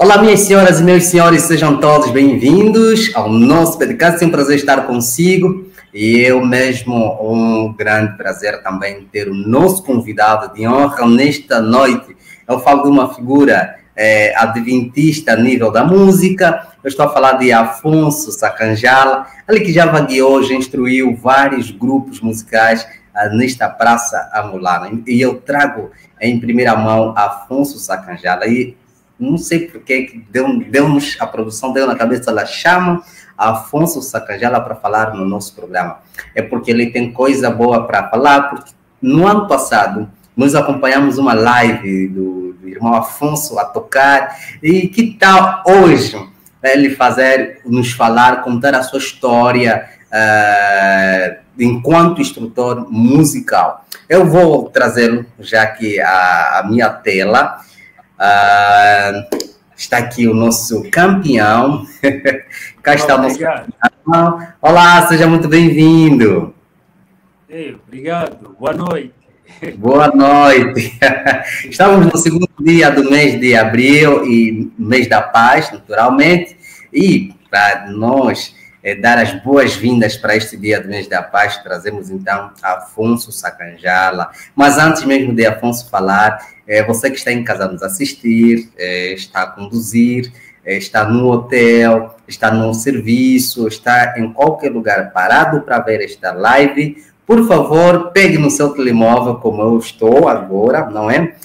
Olá, minhas senhoras e meus senhores, sejam todos bem-vindos ao nosso podcast. É um prazer estar consigo e eu mesmo, um grande prazer também ter o nosso convidado de honra nesta noite. Eu falo de uma figura adventista a nível da música. Eu estou a falar de Afonso Sacanjala, ele que já vagueou, já instruiu vários grupos musicais nesta Praça Amolana. E eu trago em primeira mão Afonso Sacanjala. E não sei porque que deu-nos, a produção deu na cabeça, ela chama Afonso Sacanjala para falar no nosso programa. É porque ele tem coisa boa para falar, porque no ano passado nós acompanhamos uma live do irmão Afonso a tocar, e que tal hoje ele nos falar, contar a sua história enquanto instrutor musical. Eu vou trazê-lo já aqui a minha tela. Está aqui o nosso campeão. Cá está o nosso campeão. Olá, seja muito bem-vindo. Obrigado, boa noite. Boa noite. Estamos no segundo dia do mês de abril e mês da paz, naturalmente, e para nós dar as boas-vindas para este dia do mês da paz, trazemos então Afonso Sacanjala. Mas antes mesmo de Afonso falar, você que está em casa a nos assistir, está a conduzir, está no hotel, está no serviço, está em qualquer lugar parado para ver esta live, por favor, pegue no seu telemóvel, como eu estou agora, não é?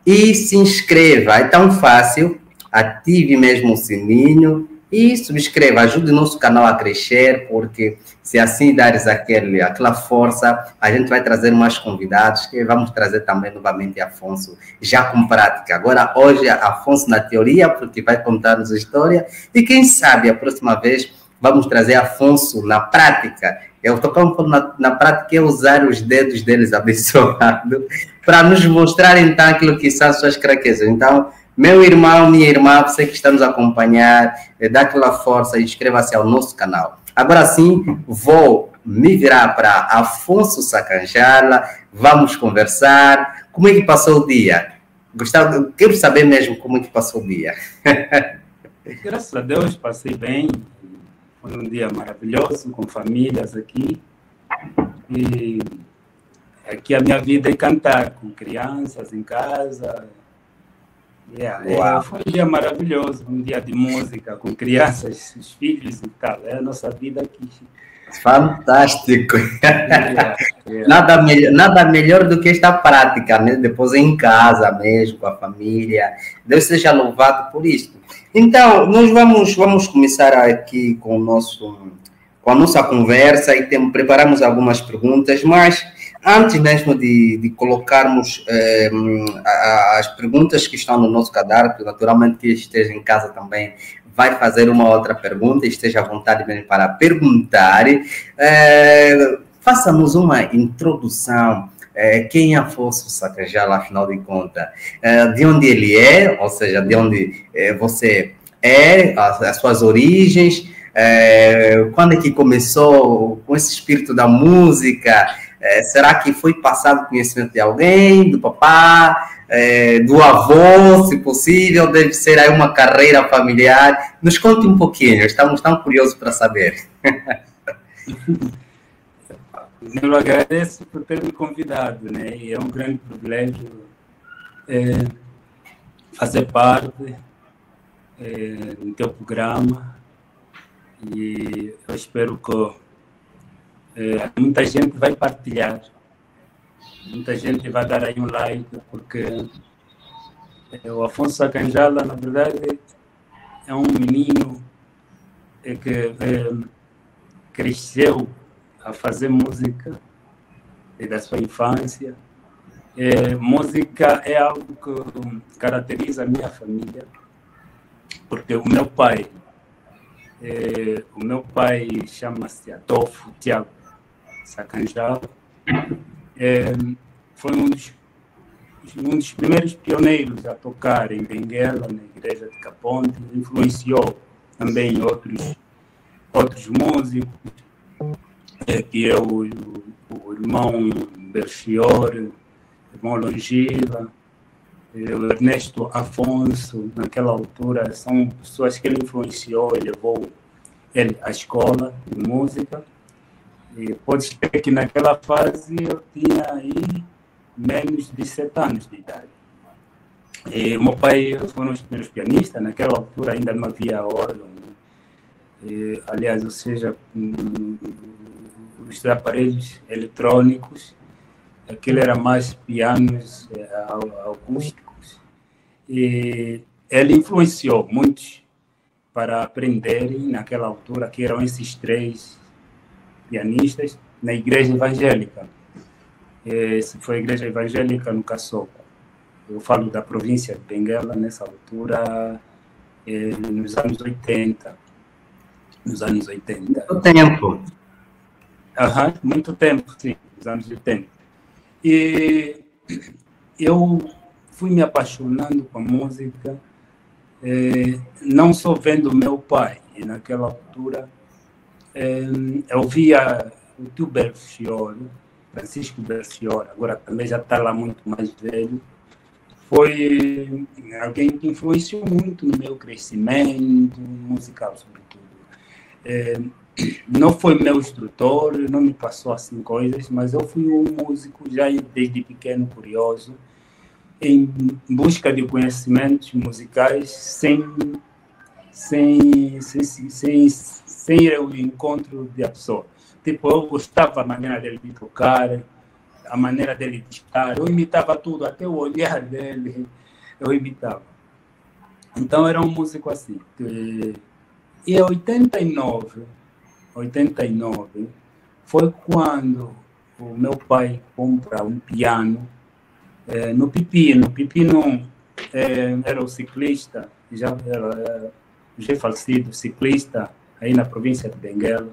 E se inscreva, é tão fácil, ative mesmo o sininho e subscreva, ajude o nosso canal a crescer, porque se assim dares aquela força, a gente vai trazer mais convidados e vamos trazer também novamente Afonso, já com prática. Agora, hoje, Afonso na teoria, porque vai contar-nos a história, e quem sabe a próxima vez vamos trazer Afonso na prática. Eu estou falando na prática é usar os dedos deles abençoados para nos mostrar então aquilo que são as suas fraquezas. Então, meu irmão, minha irmã, você que está nos acompanhar, dá aquela força e inscreva-se ao nosso canal. Agora sim, vou me virar para Afonso Sacanjala, vamos conversar. Como é que passou o dia? Quero saber mesmo como é que passou o dia. Graças a Deus, passei bem. Foi um dia maravilhoso, com famílias aqui. E aqui a minha vida é cantar, com crianças em casa. Foi um dia maravilhoso, um dia de música, com crianças, os filhos e tal. É a nossa vida aqui. Fantástico! Nada melhor do que esta prática, né? Depois em casa mesmo, com a família. Deus seja louvado por isso. Então, nós vamos começar aqui com a nossa conversa e preparamos algumas perguntas, mas antes mesmo de colocarmos as perguntas que estão no nosso caderno, naturalmente que esteja em casa também vai fazer uma outra pergunta, esteja à vontade mesmo para perguntar. Faça-nos uma introdução. Quem é Afonso Sacanjala, afinal de contas? De onde ele é, ou seja, de onde você é, as suas origens, quando é que começou com esse espírito da música? Será que foi passado conhecimento de alguém, do papá, do avô, se possível? Deve ser aí uma carreira familiar. Nos conte um pouquinho, estamos tão curiosos para saber. Eu agradeço por ter me convidado, né? E é um grande privilégio fazer parte do teu programa. E eu espero que muita gente vai partilhar, muita gente vai dar aí um like, porque o Afonso Sacanjala, na verdade, é um menino que cresceu a fazer música da sua infância. Música é algo que caracteriza a minha família, porque o meu pai chama-se Adolfo Tiago Sacanjala. Foi um dos primeiros pioneiros a tocar em Benguela, na igreja de Caponte. Influenciou também outros músicos, que é o irmão Belchior, o irmão Longiva, o Ernesto Afonso, naquela altura, são pessoas que ele influenciou e levou ele à escola de música. E pode ser que naquela fase eu tinha aí menos de 7 anos de idade. E meu pai foi um dos primeiros pianistas, naquela altura ainda não havia órgão. Aliás, ou seja, os aparelhos eletrônicos, aquilo era mais pianos acústicos. E ele influenciou muitos para aprenderem naquela altura, que eram esses 3 pianistas, na igreja evangélica. Essa foi a igreja evangélica no Caçoco. Eu falo da província de Benguela, nessa altura, nos anos 80. Nos anos 80. Muito tempo. Muito tempo, sim, nos anos 80. E eu fui me apaixonando com a música, não só vendo meu pai. E naquela altura, eu via o tio Belchior, Francisco Belchior, agora também já está lá muito mais velho. Foi alguém que influenciou muito no meu crescimento musical, sobretudo. Não foi meu instrutor, não me passou assim coisas, mas eu fui um músico já desde pequeno, curioso, em busca de conhecimentos musicais, sem ir ao encontro da pessoa. Tipo, eu gostava da maneira dele de tocar, a maneira dele de estar, eu imitava tudo, até o olhar dele, eu imitava. Então, era um músico assim. E em 89, foi quando o meu pai compra um piano no Pepino. Pepino era o ciclista, já falecido, ciclista, aí na província de Benguela.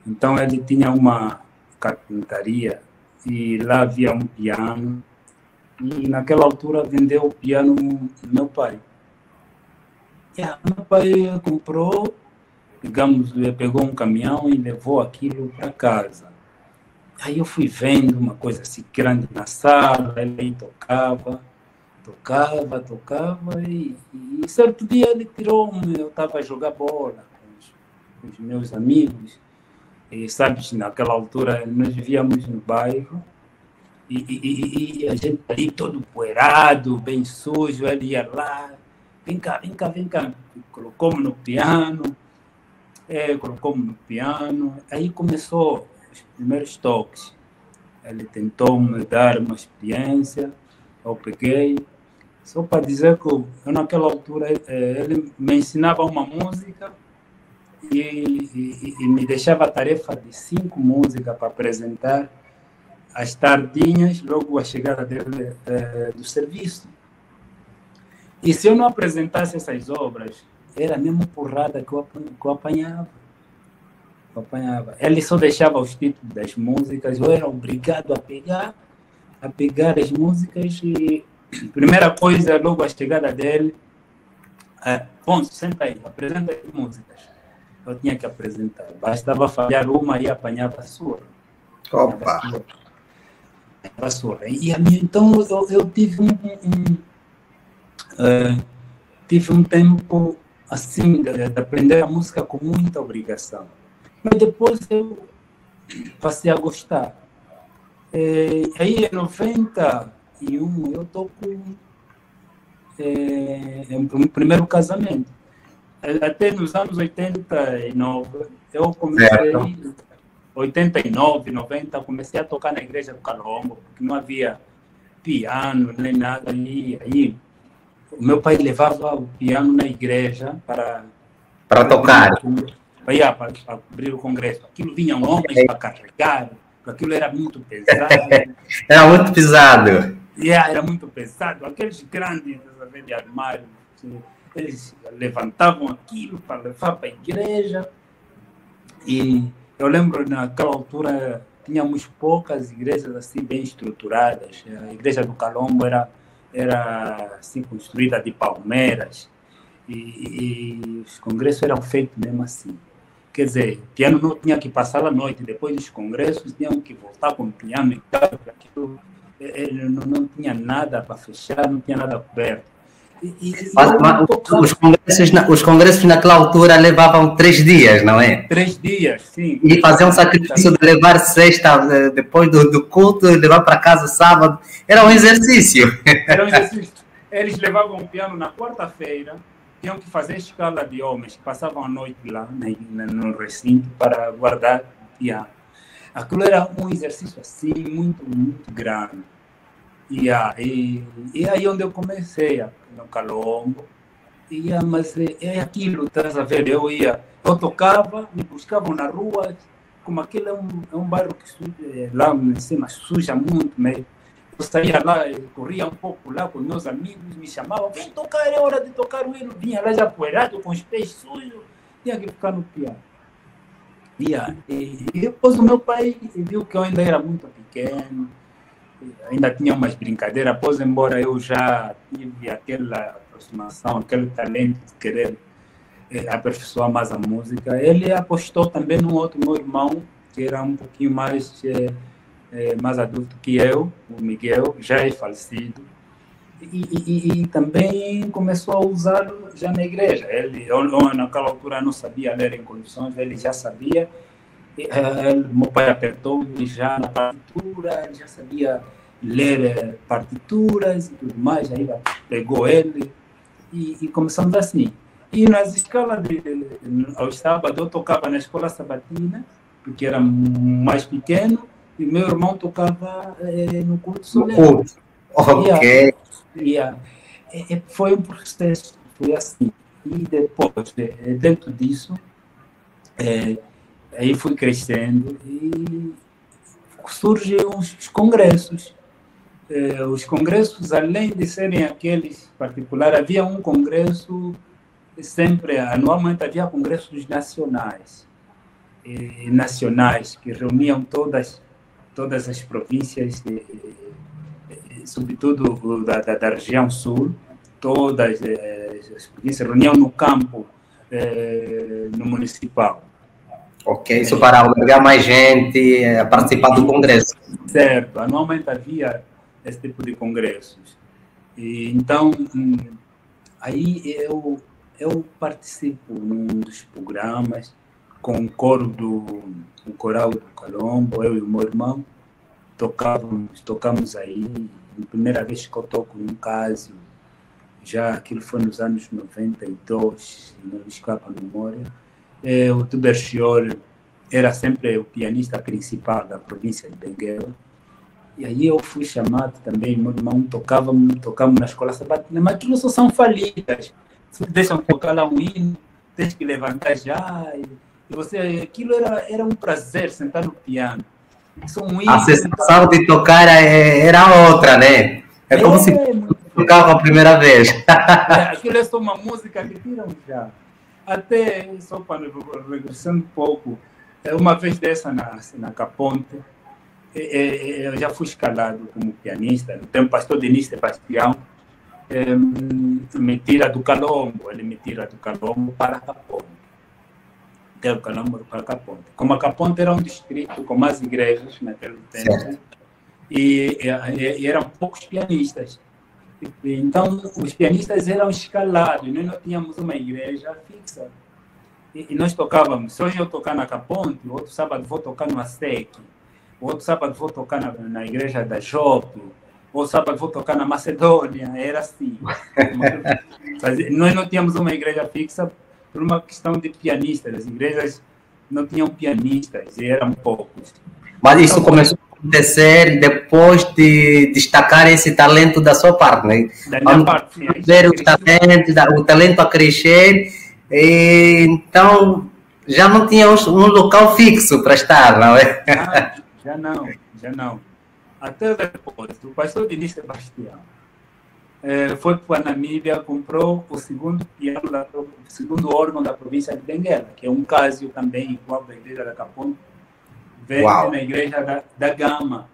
Então, ele tinha uma carpintaria e lá havia um piano. E naquela altura vendeu o piano do meu pai. Meu pai comprou, pegou um caminhão e levou aquilo para casa. Aí eu fui vendo uma coisa assim grande na sala, ele tocava, e certo dia ele tirou-me, eu estava a jogar bola com os meus amigos, e sabes, naquela altura nós vivíamos no bairro, e a gente ali todo poeirado, bem sujo, ele ia lá, vem cá, colocou-me no piano, aí começou os primeiros toques. Ele tentou me dar uma experiência, eu peguei, só para dizer que eu naquela altura ele me ensinava uma música e me deixava a tarefa de 5 músicas para apresentar às tardinhas, logo a chegada dele do serviço. E se eu não apresentasse essas obras, era a mesma porrada que eu apanhava. Ele só deixava os títulos das músicas, eu era obrigado a pegar as músicas e a primeira coisa, logo a chegada dele, Ponço, senta aí, apresenta as músicas. Eu tinha que apresentar. Bastava falhar uma e apanhava a sua. Opa! E a minha, então eu tive um tempo assim de aprender a música com muita obrigação. Mas depois eu passei a gostar. Aí em 91 eu estou com um primeiro casamento. Até nos anos 89 eu comecei, 89, 90, comecei a tocar na igreja do Calombo, porque não havia piano nem nada. E aí o meu pai levava o piano na igreja para tocar. Para abrir o congresso. Aquilo vinha homens para carregar, aquilo era muito pesado. Era muito pesado. Era muito pesado. Aqueles grandes de armário, eles levantavam aquilo para levar para a igreja. E eu lembro, naquela altura, tínhamos poucas igrejas assim bem estruturadas. A igreja do Calombo era assim, construída de palmeiras. E os congressos eram feitos mesmo assim. Quer dizer, o piano não tinha que passar a noite. Depois dos congressos, tinham que voltar com o piano em casa. Aquilo ele não tinha nada para fechar, não tinha nada coberto. Mas os congressos naquela altura levavam 3 dias, não é? 3 dias, sim. E fazer um sacrifício de levar sexta, depois do culto, e levar para casa sábado, era um exercício. Era um exercício. Eles levavam o piano na quarta-feira, tinham que fazer escala de homens que passavam a noite lá no recinto para guardar o piano. Aquilo era um exercício assim, muito, muito grande. E aí onde eu comecei, no Calombo, mas é aquilo, estás a ver, eu tocava, me buscavam na rua, como aquele é um bairro que lá em cima suja muito, né? Eu saía lá, corria um pouco lá com meus amigos, me chamavam, vem tocar, é hora de tocar o hino, vinha lá já poeirado, com os pés sujos, tinha que ficar no piano. E depois o meu pai viu que eu ainda era muito pequeno, ainda tinha umas brincadeiras, pois embora eu já tive aquela aproximação, aquele talento de querer aperfeiçoar mais a música, ele apostou também no outro meu irmão, que era um pouquinho mais adulto que eu, o Miguel, já é falecido, e também começou a usá-lo já na igreja. Eu naquela altura não sabia ler em condições, ele já sabia. Meu pai apertou-me já na partitura, ele já sabia ler partituras e tudo mais, aí pegou ele e começamos assim. E nas escalas ao sábado eu tocava na escola sabatina, porque era mais pequeno, e meu irmão tocava no culto solene. Ok. Foi um processo, foi assim. E depois, dentro disso, aí fui crescendo e surgem os congressos. Os congressos, além de serem aqueles particulares, havia um congresso, sempre, anualmente havia congressos nacionais, que reuniam todas as províncias, sobretudo da região sul, todas as províncias reuniam no campo, no municipal. Ok, isso para albergar mais gente a participar do congresso. Certo, anualmente havia esse tipo de congressos. E, então, aí eu participo num dos programas com o coral do Calombo, eu e o meu irmão, tocamos aí. A primeira vez que eu toco num caso, já aquilo foi nos anos 92, não me escapa a memória. O Tuberchior era sempre o pianista principal da província de Benguela. E aí eu fui chamado também, meu irmão tocamos na escola sabatina, mas aquilo só são falidas. Se deixam tocar lá um hino, tens que levantar já. Aquilo era um prazer sentar no piano. A sensação de tocar era outra, né? É como se tocava a primeira vez. Aquilo é só uma música que tiram já. Até, só para regressando um pouco, uma vez dessa na Caponte, eu já fui escalado como pianista. Tem o pastor Denis Sebastião, me tira do Calombo, ele me tira do Calombo para a Caponte. Do Calombo para a Caponte. Como a Caponte era um distrito com mais igrejas naquele tempo, e eram poucos pianistas. Então, os pianistas eram escalados, nós não tínhamos uma igreja fixa. E nós tocávamos, se hoje eu tocar na Caponte, o outro sábado vou tocar no ASEC, o outro sábado vou tocar na igreja da Jope, o outro sábado vou tocar na Macedônia, era assim. Nós não tínhamos uma igreja fixa por uma questão de pianistas, as igrejas não tinham pianistas, e eram poucos. Mas isso começou a acontecer depois de destacar esse talento da sua parte, né? Da minha parte, sim. Ver o talento a crescer, então já não tinha um local fixo para estar, não é? Já não. Até depois, o pastor Denis Sebastião foi para a Namíbia, comprou o segundo órgão da província de Benguela, que é um caso também igual da igreja da Caponte, vende na igreja da Gama.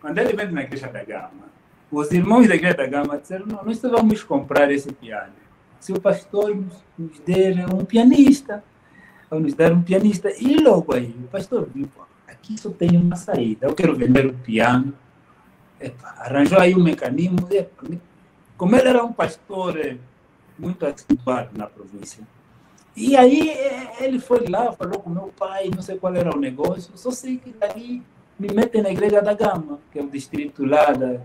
Quando ele vende na igreja da Gama, os irmãos da igreja da Gama disseram, não, nós vamos comprar esse piano. Se o pastor nos der um pianista, vamos dar um pianista. E logo aí, o pastor viu, aqui só tem uma saída, eu quero vender o piano arranjou aí um mecanismo. Como ele era um pastor muito acentuado na província, e aí ele foi lá, falou com meu pai, não sei qual era o negócio, só sei que daí me metem na Igreja da Gama, que é o distrito lá da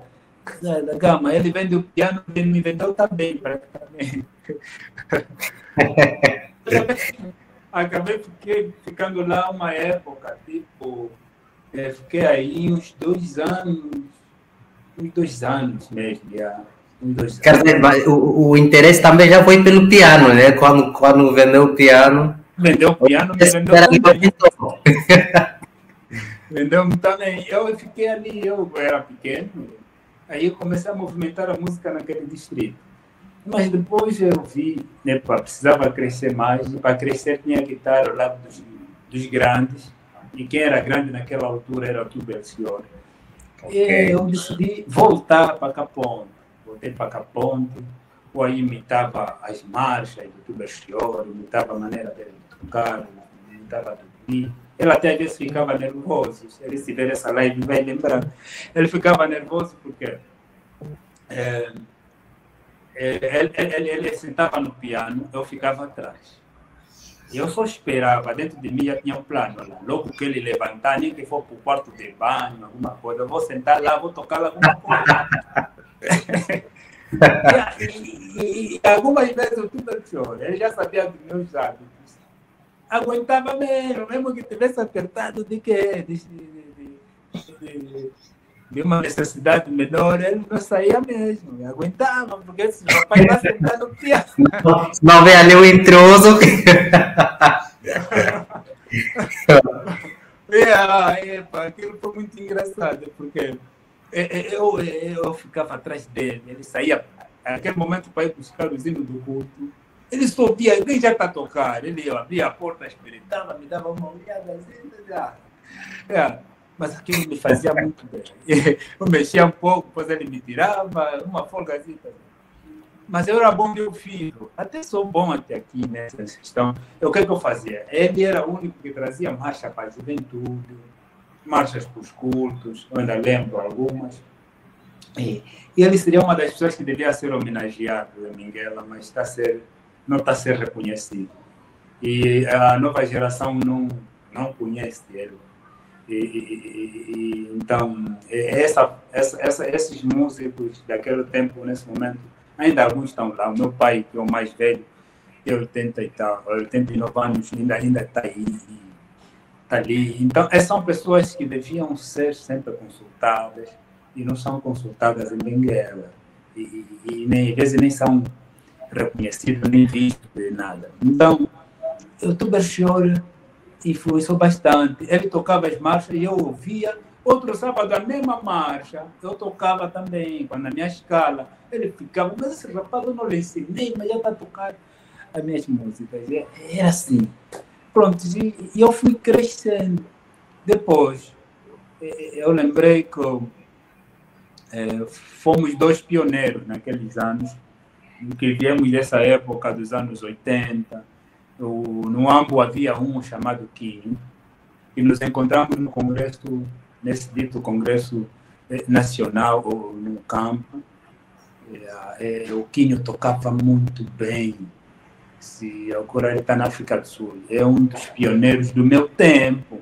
Gama. Ele vende o piano, ele me vendeu também, praticamente. Acabei ficando lá uma época, tipo, fiquei aí uns 2 anos mesmo, já. Quer dizer, o interesse também já foi pelo piano, né? Quando vendeu o piano. Vendeu o piano, me vendeu também. Vendeu também. Eu fiquei ali, eu era pequeno, aí eu comecei a movimentar a música naquele distrito. Mas depois eu vi, né, precisava crescer mais, e para crescer tinha que estar ao lado dos grandes, e quem era grande naquela altura era o Tubercior. Okay. E eu decidi voltar para Caponte. Voltei para Caponte, ou aí imitava as marchas do Tubercior, imitava a maneira dele de tocar, imitava tudo. Ele até às vezes ficava nervoso. Ele, se ver essa live, vai lembrar. Ele ficava nervoso porque ele sentava no piano, eu ficava atrás. Eu só esperava, dentro de mim já tinha um plano. Logo que ele levantar, nem que for para o quarto de banho, alguma coisa, eu vou sentar lá, vou tocar alguma coisa. e algumas vezes eu tudo choro. Ele já sabia dos meus hábitos. Aguentava mesmo que tivesse apertado de uma necessidade menor, ele não saía mesmo. Aguentava, porque esse rapaz está sentado no piano. Não vê ali o intruso. Aquilo foi muito engraçado, porque eu ficava atrás dele, ele saía, naquele momento, para ir buscar os hinos do culto. Ele subia, alguém já está a tocar. Ele abria a porta, espreitava, me dava uma olhada assim. Mas aquilo me fazia muito bem. Eu mexia um pouco, depois ele me tirava, uma folgazinha. Mas eu era bom de ouvido. Até sou bom até aqui nessa questão. O que eu fazia? Ele era o único que trazia marcha para a juventude, marchas para os cultos, eu ainda lembro algumas. E ele seria uma das pessoas que devia ser homenageado, Minguela, mas não está a ser reconhecido. E a nova geração não conhece ele. Então, esses músicos daquele tempo, nesse momento, ainda alguns estão lá. O meu pai, que é o mais velho, tem 89 anos, ainda está aí. Está ali. Então, são pessoas que deviam ser sempre consultadas e não são consultadas em Benguela. E às vezes nem são reconhecidos, nem vistos, nem nada. Então, o Tubercior influenciou bastante. Ele tocava as marchas e eu ouvia. Outro sábado, a mesma marcha, eu tocava também, quando na minha escala. Ele ficava, mas esse rapaz eu não lhe ensinei, mas já está a tocar as minhas músicas. Era assim. Pronto, e eu fui crescendo. Depois, eu lembrei que fomos 2 pioneiros naqueles anos, que viemos dessa época dos anos 80. No Ambo havia um chamado Quinho, e nos encontramos no congresso, nesse dito congresso nacional, no campo. O Quinho tocava muito bem. Agora ele está na África do Sul. É um dos pioneiros do meu tempo.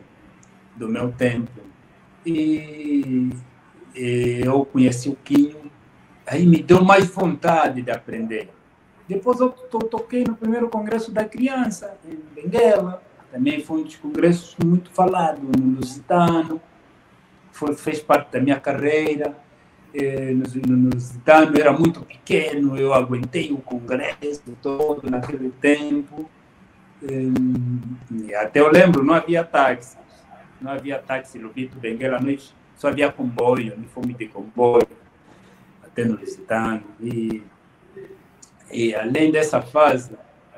E eu conheci o Quinho, aí me deu mais vontade de aprender. Depois eu toquei no primeiro congresso da criança, em Benguela. Também foi um dos congressos muito falado no Lusitano. Fez parte da minha carreira. No Lusitano era muito pequeno, eu aguentei o congresso todo naquele tempo. Até eu lembro, não havia táxi. No Vito Benguela, só havia comboio, uniforme de comboio, até no Lusitano. E além dessa fase,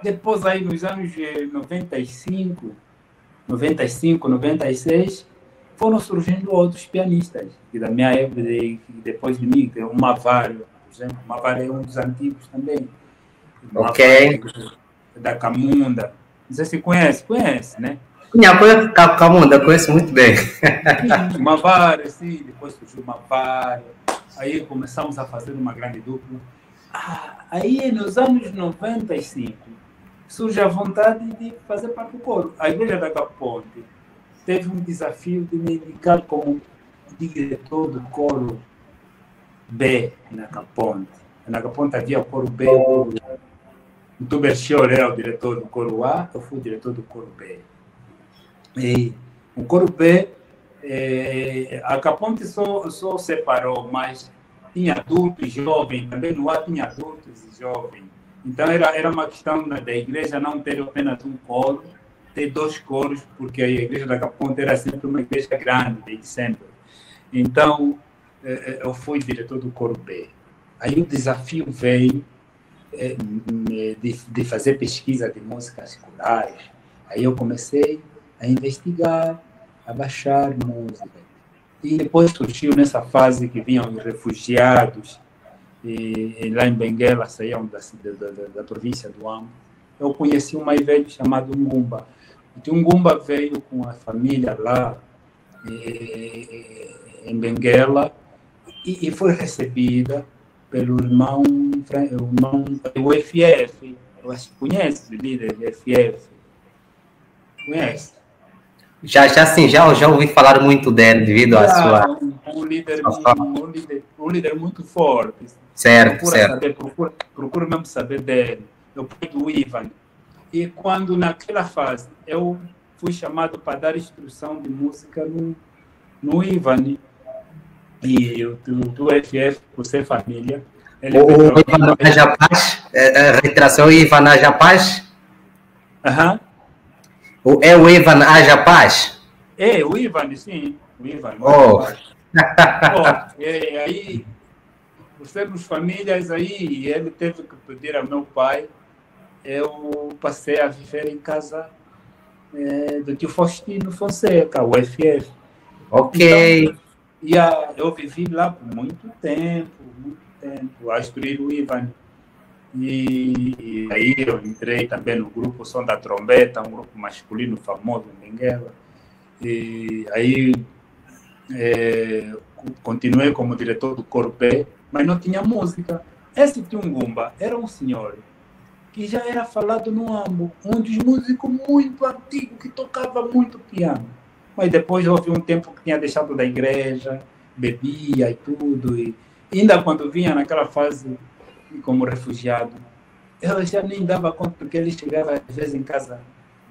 depois aí nos anos 95, 96, foram surgindo outros pianistas, que da minha época, depois de mim, o Mavário, por exemplo. O Mavário é um dos antigos também. Ok. Da Camunda. Não sei se conhece, né? Camunda, conheço muito bem. Mavar, sim, depois surgiu Mavar. Aí começamos a fazer uma grande dupla. Aí, nos anos 95, surge a vontade de fazer parte do coro. A Igreja da Caponte teve um desafio de me indicar como diretor do coro B na Caponte. Na Caponte havia o coro B, o Tuberchior era o diretor do coro A, eu fui o diretor do coro B. E o coro B, a Caponte só separou, mas tinha adultos e jovens, também no A tinha adultos e jovens. Então era uma questão da igreja não ter apenas um coro, ter dois coros, porque a igreja da Caponte era sempre uma igreja grande, desde sempre. Então, eu fui diretor do coro B. Aí o desafio veio de fazer pesquisa de músicas corais. Aí eu comecei a investigar, a baixar música. E depois surgiu nessa fase que vinham os refugiados, e lá em Benguela, saíam da província do Ambo. Eu conheci um mais velho chamado Ngumba. O Ngumba veio com a família lá em Benguela e foi recebida pelo irmão do FF. Eu acho que conhece o líder do FF. Conhece? Já ouvi falar muito dele devido à sua... Um líder muito forte. Certo. Procura mesmo saber dele. Eu pai do Ivan. E quando naquela fase eu fui chamado para dar instrução de música no Ivan. E do FF, por ser família. O Ivan Ajapaz? A reiteração Ivan Ajapaz? Aham. É o Ivan Ajapaz? É, o Ivan, sim. O Ivan. Aí, por sermos famílias, aí ele teve que pedir ao meu pai. Eu passei a viver em casa do tio Faustino Fonseca, o FF. Ok. Então, eu vivi lá por muito tempo, a instruir o Ivan. E aí eu entrei também no grupo Som da Trombeta, um grupo masculino famoso em Benguela. E aí continuei como diretor do coro B, mas não tinha música. Esse tio Ngumba era um senhor que já era falado no Ambo, um dos músicos muito antigos que tocava muito piano. Mas depois houve um tempo que tinha deixado da igreja, bebia e tudo. E ainda quando vinha naquela fase como refugiado, eu já nem dava conta, porque ele chegava às vezes em casa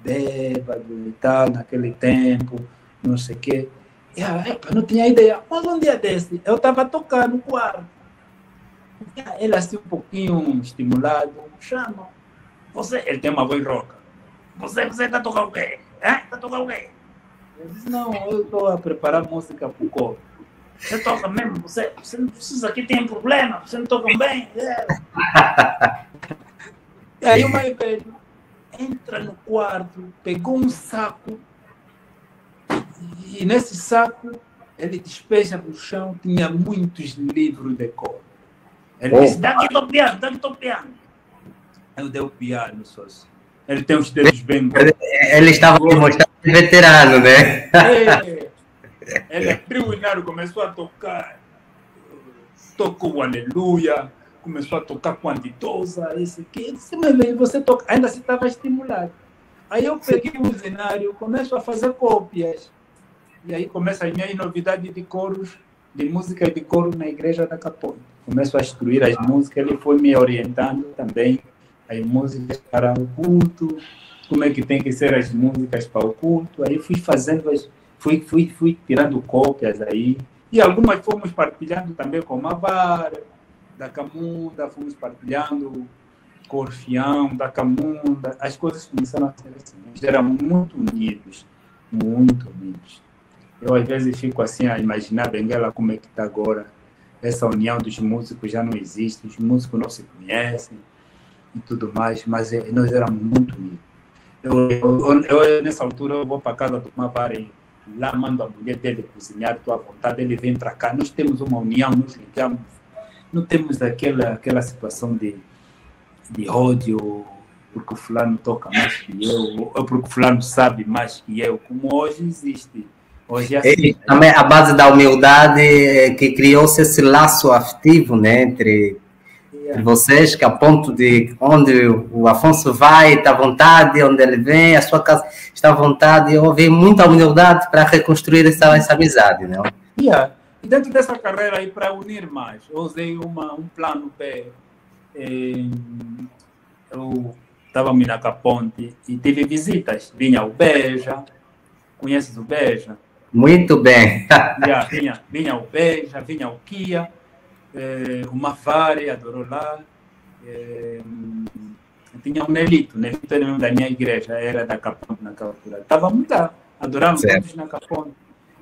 bêbado e tal, naquele tempo, não sei o quê. E eu não tinha ideia. Mas um dia desse, eu estava tocando no quarto. Ele assim um pouquinho estimulado, chama. Ele tem uma voz rouca. Você está tocando o quê? Está tocando o quê? Eu disse, não, eu estou a preparar música para o coro. Você toca mesmo? Vocês aqui tem problema? Você não tocam bem? E aí o mais velho entra no quarto, pegou um saco e nesse saco ele despeja no chão, tinha muitos livros de cor. Ele disse, dá aqui teu piano. Eu dei o piano, sócio. Ele tem os dedos bem... Ele estava mostrando veterano, né? Ele abriu o inário, começou a tocar. Tocou o Aleluia, começou a tocar Quantitosa, esse aqui. Eu disse, mas velho, você toca... Ainda se estava estimulado. Aí eu peguei o cenário, começo a fazer cópias. E aí começa as minhas novidades de coros, de música de coro na igreja da Caponte. Começo a instruir as músicas, ele foi me orientando também as músicas para o culto, como é que tem que ser as músicas para o culto. Aí fui fazendo, fui tirando cópias aí. E algumas fomos partilhando também com a Vara, da Camunda, fomos partilhando com o Orfeão, da Camunda. As coisas começaram a ser assim. Eles eram muito unidos, muito unidos. Eu, às vezes, fico assim a imaginar Benguela como é que está agora. Essa união dos músicos já não existe, os músicos não se conhecem e tudo mais, mas nós éramos muito unidos. Eu nessa altura, eu vou para casa do Mavare, lá mando a mulher dele cozinhar, estou à vontade, ele vem para cá, nós temos uma união, nos ligamos, não temos aquela situação de ódio, porque o fulano toca mais que eu, ou porque o fulano sabe mais que eu, como hoje existe. Hoje é assim. E também a base da humildade que criou-se esse laço afetivo, né, entre vocês, que a ponto de onde o Afonso vai, está à vontade, onde ele vem, a sua casa está à vontade, e houve muita humildade para reconstruir essa amizade, não? Yeah. E dentro dessa carreira aí, para unir mais, eu usei um plano B. Eu estava na Caponte e tive visitas. Vinha o Beja, conheces o Beja? Muito bem. Vinha o Beja, vinha o Kia, o Mafari, adorou lá. Tinha o Nelito era da minha igreja, era da Caponte naquela altura. Estávamos lá, adoramos todos na Caponte.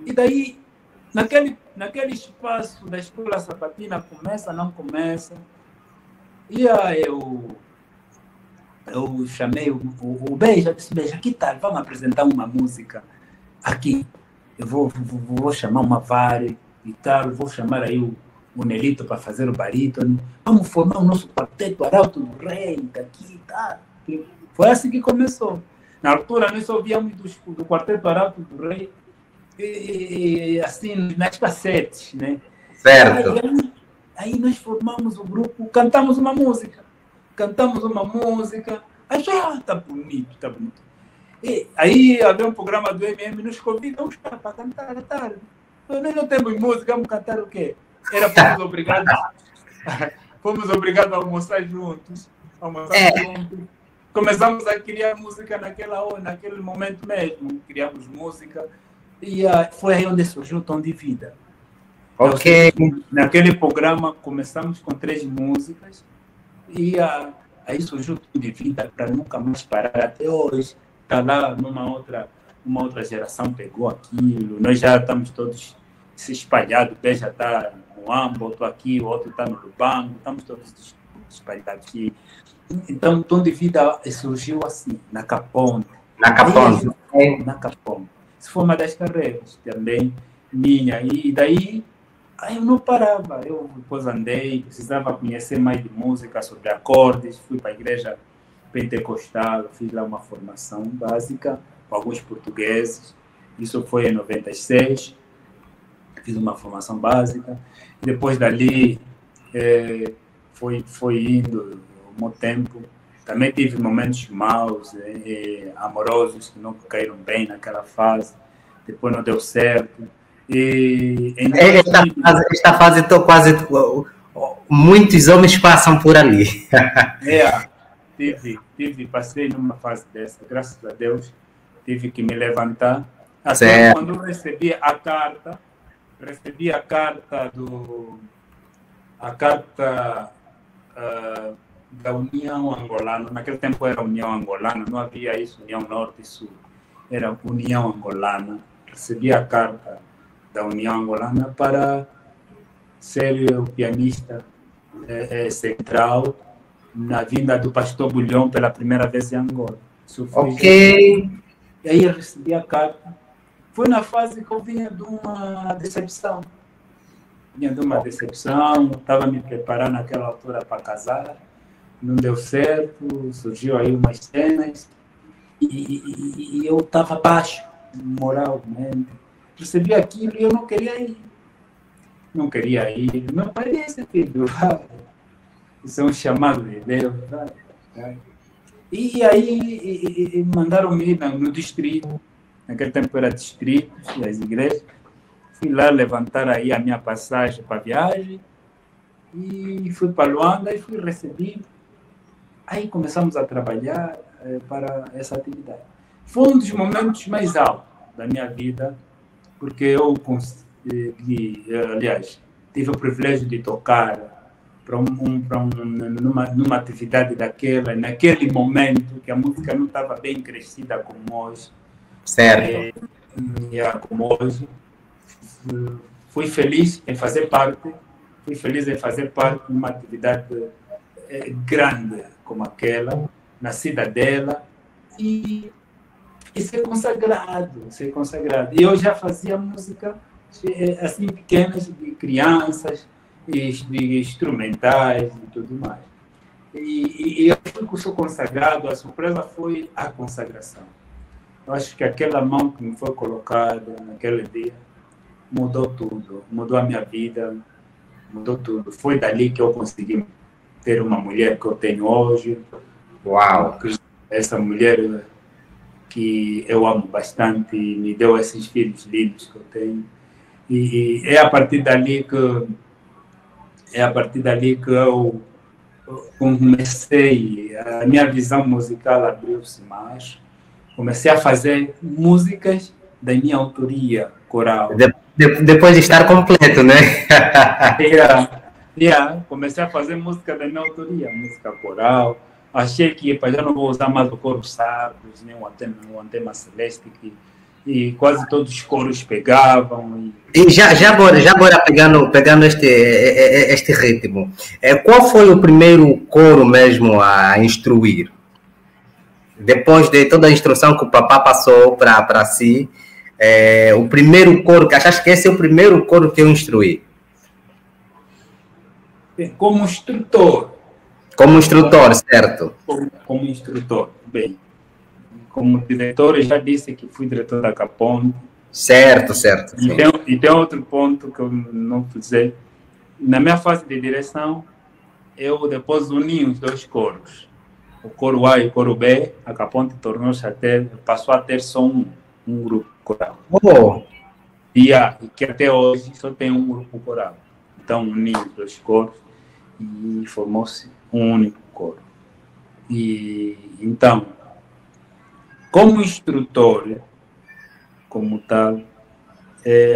E daí, naquele espaço da escola sabatina, começa, não começa. E aí eu chamei o Beija, disse, Beija, que tal? Vamos apresentar uma música aqui. Eu vou chamar uma Mafari e tal, vou chamar aí o Nelito para fazer o barítono. Vamos formar o nosso quarteto Arauto do Rei, daqui, tá? Foi assim que começou. Na altura, nós ouvíamos do quarteto Arauto do Rei, assim, nas cassetes, né? Certo. Aí nós formamos o grupo, cantamos uma música. Aí tá bonito, tá bonito. E aí havia um programa do MM, nos convidam para cantar à tarde. Nós não temos música, vamos cantar o quê? Fomos obrigados a almoçar juntos. Começamos a criar música naquele momento mesmo. Criamos música. E foi aí onde surgiu o Tom de Vida. Ok. Naquele programa começamos com 3 músicas. E aí surgiu o Tom de Vida para nunca mais parar até hoje. Está lá uma outra geração pegou aquilo. Nós já estamos todos se espalhados. O Beja está no Ambo, outro aqui, o outro está no Lubango. Estamos todos espalhados aqui. Então, o Tom de Vida surgiu assim, na Caponte. Na Caponte. Isso foi uma das carreiras também minha. E daí, aí eu não parava. Eu depois andei, precisava conhecer mais de música, sobre acordes. Fui para a igreja pentecostal, fiz lá uma formação básica com alguns portugueses. Isso foi em 96. Fiz uma formação básica. Depois dali, foi indo um tempo. Também tive momentos maus, amorosos, que não caíram bem naquela fase. Depois não deu certo. E esta fase quase muitos homens passam por ali. Passei numa fase dessa, graças a Deus, tive que me levantar. Até quando recebi a carta da União Angolana. Naquele tempo era União Angolana, não havia isso, União Norte e Sul. Era União Angolana. Recebi a carta da União Angolana para ser o pianista central na vinda do Pastor Bulhão pela primeira vez em Angola. Ok. E aí eu recebi a carta. Foi na fase que eu vinha de uma decepção. Estava me preparando naquela altura para casar, não deu certo, surgiu aí umas cenas, e eu estava baixo, moralmente. Recebi aquilo e eu não queria ir. Meu pai disse, filho, isso é um chamado de Deus. E aí mandaram-me ir no distrito. Naquele tempo era distrito, as igrejas. Fui lá levantar aí a minha passagem para a viagem e fui para Luanda e fui recebido. Aí começamos a trabalhar para essa atividade. Foi um dos momentos mais altos da minha vida, porque eu consegui, aliás, tive o privilégio de tocar numa atividade daquela, naquele momento que a música não estava bem crescida como hoje. Certo. Como hoje. Fui feliz em fazer parte de uma atividade grande como aquela, na cidadela, e ser consagrado. E eu já fazia música assim pequenas, de crianças, de instrumentais e tudo mais. E eu fui consagrado, a surpresa foi a consagração. Eu acho que aquela mão que me foi colocada naquele dia mudou tudo, mudou a minha vida, mudou tudo. Foi dali que eu consegui ter uma mulher que eu tenho hoje. Uau! Essa mulher que eu amo bastante me deu esses filhos lindos que eu tenho. E é a partir dali que eu comecei, a minha visão musical abriu-se mais. Comecei a fazer músicas da minha autoria coral. Depois de estar completo, né? Comecei a fazer música da minha autoria, música coral. Achei que já não vou usar mais o coro sacros, nem o antema celeste, e quase todos os coros pegavam. E já agora pegando este ritmo, qual foi o primeiro coro mesmo a instruir? Depois de toda a instrução que o papá passou para si, o primeiro coro, que achaste que esse é o primeiro coro que eu instruí? Como instrutor. Como instrutor, certo? Como instrutor, bem. Como diretor, eu já disse que fui diretor da Caponte. Certo. E tem outro ponto que eu não fiz. Na minha fase de direção, eu depois uni os dois coros. O coro A e o coro B, a Caponte passou a ter só um grupo coral. Oh. E que até hoje só tem um grupo coral. Então, uni os dois coros e formou-se um único coro. E então, como instrutor, como tal,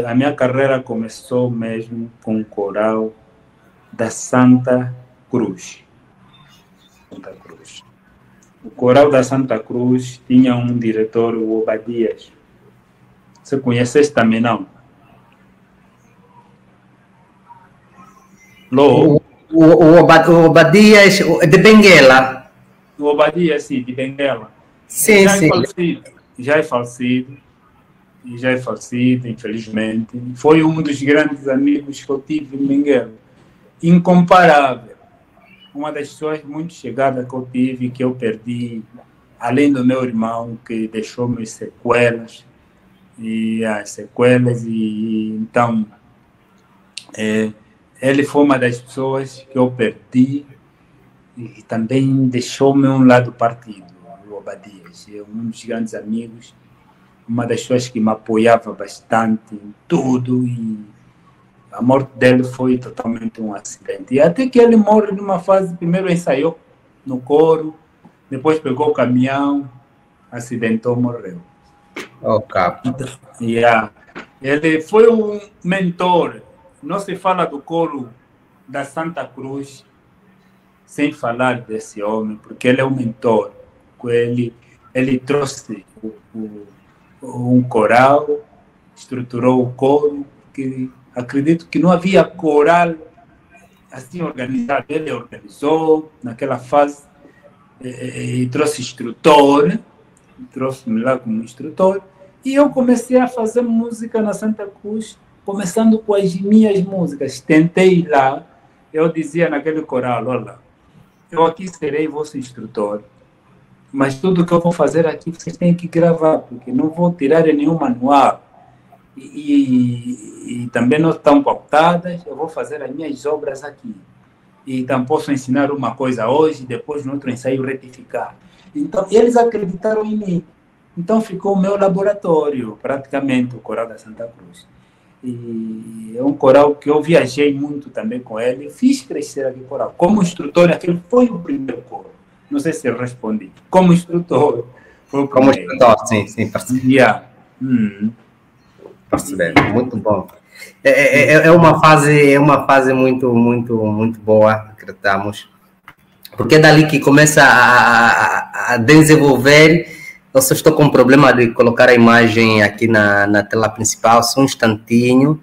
a minha carreira começou mesmo com o coral da Santa Cruz. O coral da Santa Cruz tinha um diretor, o Obadias. Você conhece esse também, não? O Obadias de Benguela. O Obadias, sim, de Benguela. Sim. Já é falecido, infelizmente. Foi um dos grandes amigos que eu tive em Benguela. Incomparável. Uma das pessoas muito chegadas que eu tive, que eu perdi, além do meu irmão, que deixou-me sequelas. E então, ele foi uma das pessoas que eu perdi e também deixou-me um lado partido, o Obadias. Um dos grandes amigos, uma das pessoas que me apoiava bastante em tudo, e a morte dele foi totalmente um acidente. E até que ele morre numa fase, primeiro ensaiou no coro, depois pegou o caminhão, acidentou, morreu. Ele foi um mentor. Não se fala do coro da Santa Cruz sem falar desse homem, porque ele é um mentor. Ele trouxe um coral, estruturou o coro, que acredito que não havia coral assim organizado. Ele organizou naquela fase e trouxe instrutor, trouxe-me lá como instrutor, e eu comecei a fazer música na Santa Cruz, começando com as minhas músicas. Tentei lá, eu dizia naquele coral: olha, eu aqui serei vosso instrutor, mas tudo que eu vou fazer aqui vocês têm que gravar, porque não vou tirar nenhum manual. E também não estão pautadas, eu vou fazer as minhas obras aqui. E então posso ensinar uma coisa hoje, depois no outro ensaio retificar. Então, eles acreditaram em mim. Então, ficou o meu laboratório, praticamente, o Coral da Santa Cruz. E é um coral que eu viajei muito também com ele, fiz crescer aquele coral. Como instrutor, aquele foi o primeiro coro. Não sei se eu respondi. Como instrutor, foi o primeiro. Como instrutor, sim, percebi. Percebi, muito bom. É uma fase muito boa, acreditamos. Porque é dali que começa a desenvolver. Eu só estou com um problema de colocar a imagem aqui na tela principal, só um instantinho,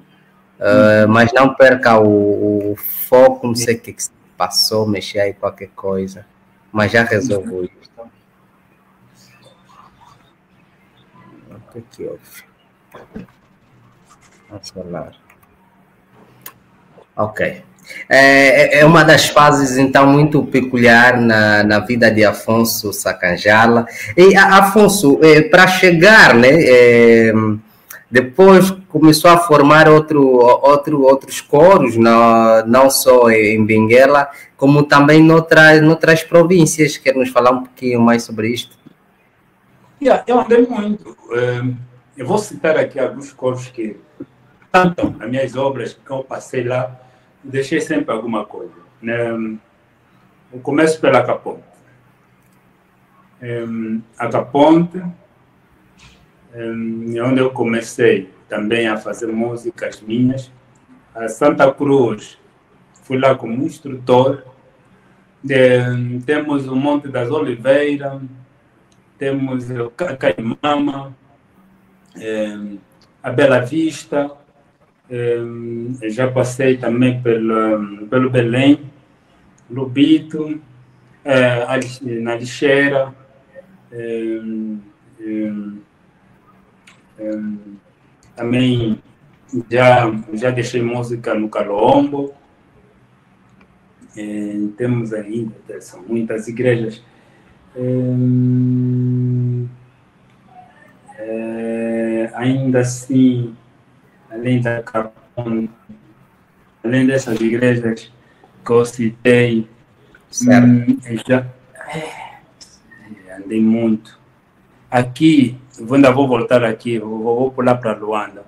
mas não perca o foco, não sei o que se passou, mexer aí qualquer coisa, mas já resolvo isso. O que houve? Vamos falar. Ok. É uma das fases, então, muito peculiar na vida de Afonso Sacanjala. E, Afonso, para chegar, né, depois começou a formar outros coros, não só em Benguela, como também noutras províncias. Quer nos falar um pouquinho mais sobre isto? Eu andei muito. Eu vou citar aqui alguns coros que, tanto nas minhas obras que eu passei lá, deixei sempre alguma coisa. Eu começo pela Caponte. A Caponte, onde eu comecei também a fazer músicas minhas. A Santa Cruz, fui lá como instrutor. Temos o Monte das Oliveiras, temos o Caimama, a Bela Vista. Já passei também pelo Belém, Lubito, na Lixeira, também já deixei música no Calombo. Temos ainda, são muitas igrejas. Ainda assim, além da Capone, além dessas igrejas que eu citei, andei muito. Aqui, eu ainda vou voltar aqui, vou pular para Luanda.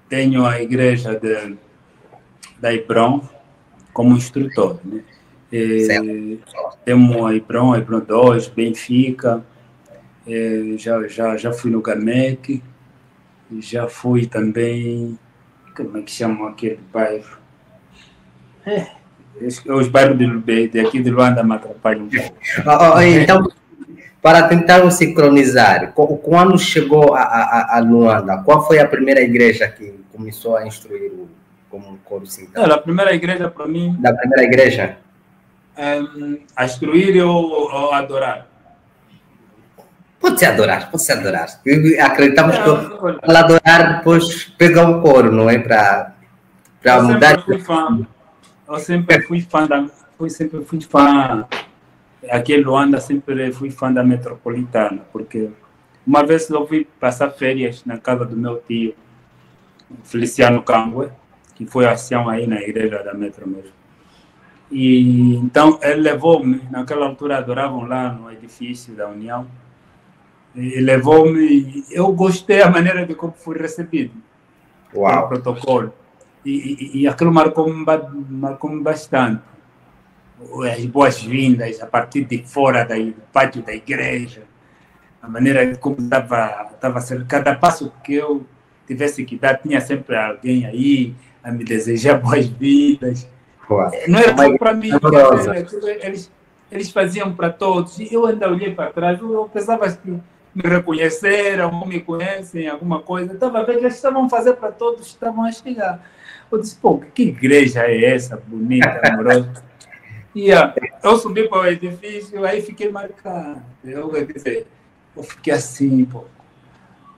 Tenho a igreja da Hebron como instrutor, né? Temos a Hebron 2, Benfica. Já fui no Gamec, já fui também, como é que chamam aquele bairro? Os bairros de aqui de Luanda me atrapalham um pouco. Então, para tentar sincronizar, quando chegou a Luanda, qual foi a primeira igreja que começou a instruir como coro sintético? A primeira igreja para mim... Da primeira igreja? A instruir ou adorar? Pode-se adorar. Acreditamos que ao adorar, depois pega o coro, não é? Para mudar. Eu sempre fui fã. Aqui em Luanda sempre fui fã da Metropolitana, porque uma vez eu fui passar férias na casa do meu tio, Feliciano Cangue, que foi ancião aí na igreja da Metro mesmo. E então ele levou-me, naquela altura adoravam lá no edifício da União, e levou-me, eu gostei da maneira de como fui recebido. Uau. O protocolo. E aquilo marcou-me bastante. As boas-vindas a partir de fora do pátio da igreja, a maneira como estava cercado. Cada passo que eu tivesse que dar, tinha sempre alguém aí a me desejar boas-vindas. Não era só para mim, eles faziam para todos. E eu ainda olhei para trás, eu pensava que me reconheceram, ou me conhecem, alguma coisa. Estava a ver que eles estavam a fazer para todos, estavam a chegar. Eu disse, pô, que igreja é essa, bonita, amorosa? E eu subi para o edifício, aí fiquei marcado. Eu fiquei assim, pô.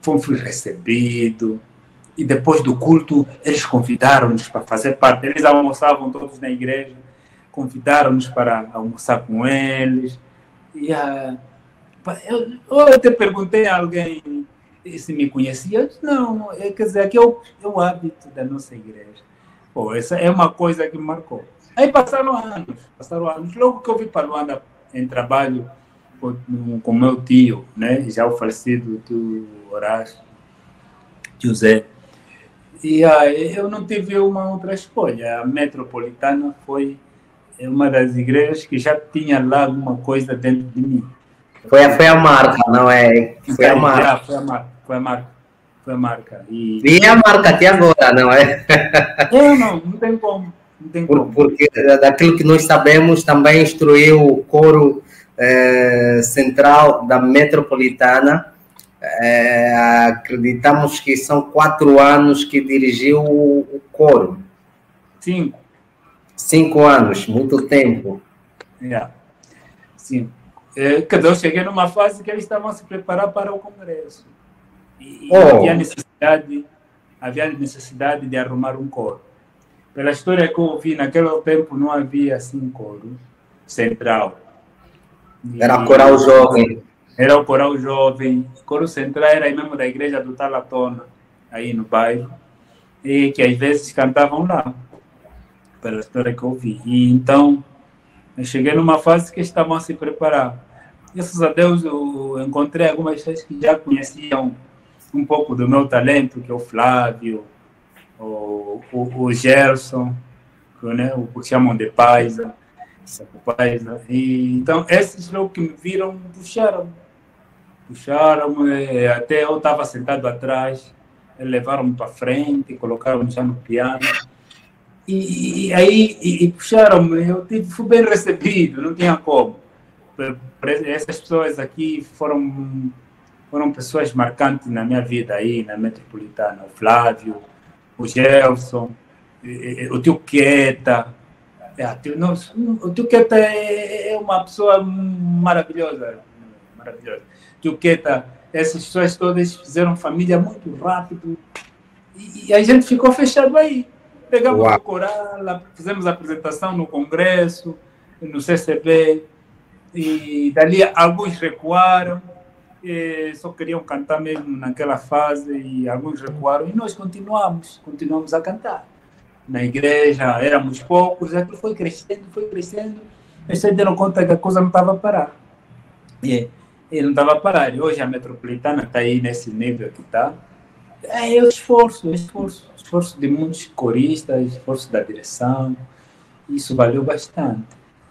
Fui recebido. E depois do culto, eles convidaram-nos para fazer parte. Eles almoçavam todos na igreja, convidaram-nos para almoçar com eles. E eu até perguntei a alguém se me conhecia. Eu disse, não, quer dizer, aqui é o hábito da nossa igreja. Pô, essa é uma coisa que me marcou. Aí passaram anos. Logo que eu vim para Luanda em trabalho com meu tio, né? Já o falecido tio Horácio, José. E eu não tive uma outra escolha. A Metropolitana foi uma das igrejas que já tinha lá alguma coisa dentro de mim. Foi a marca, não é? Foi a marca. Foi a marca. E é a marca até agora, não é? Não tem como. Porque daquilo que nós sabemos, também instruiu o coro central da Metropolitana. Acreditamos que são 4 anos que dirigiu o coro. 5 anos, muito tempo. Sim. Eu cheguei numa fase que eles estavam a se preparar para o Congresso. E havia necessidade de arrumar um coro. Pela história que eu ouvi, naquele tempo não havia assim coro central. Era coral jovem. Era o coral jovem. O coro central era aí mesmo da igreja do Talatona, aí no bairro, e que às vezes cantavam lá, pela história que eu ouvi. E então, eu cheguei numa fase que estavam a se preparar. Graças a Deus, eu encontrei algumas pessoas que já conheciam um pouco do meu talento, que é o Flávio, o Gerson, né, o que chamam de Paisa. E, então, esses logo que me viram, puxaram, até eu estava sentado atrás, levaram-me para frente, colocaram-me já no piano, e aí puxaram-me, fui bem recebido, não tinha como. Essas pessoas aqui foram pessoas marcantes na minha vida aí, na Metropolitana, o Flávio, o Gelson, o tio Queta. O tio Queta é uma pessoa maravilhosa. Tio Queta, essas pessoas todas fizeram família muito rápido e a gente ficou fechado aí. Pegamos o coral, fizemos a apresentação no Congresso, no CCB, e dali alguns recuaram, só queriam cantar mesmo naquela fase, e alguns recuaram, e nós continuamos a cantar. Na igreja éramos poucos, aquilo foi crescendo, eles se deram conta que a coisa não estava a parar. E não estava a parar, e hoje a Metropolitana está aí nesse nível que está. É o esforço de muitos coristas, esforço da direção, isso valeu bastante.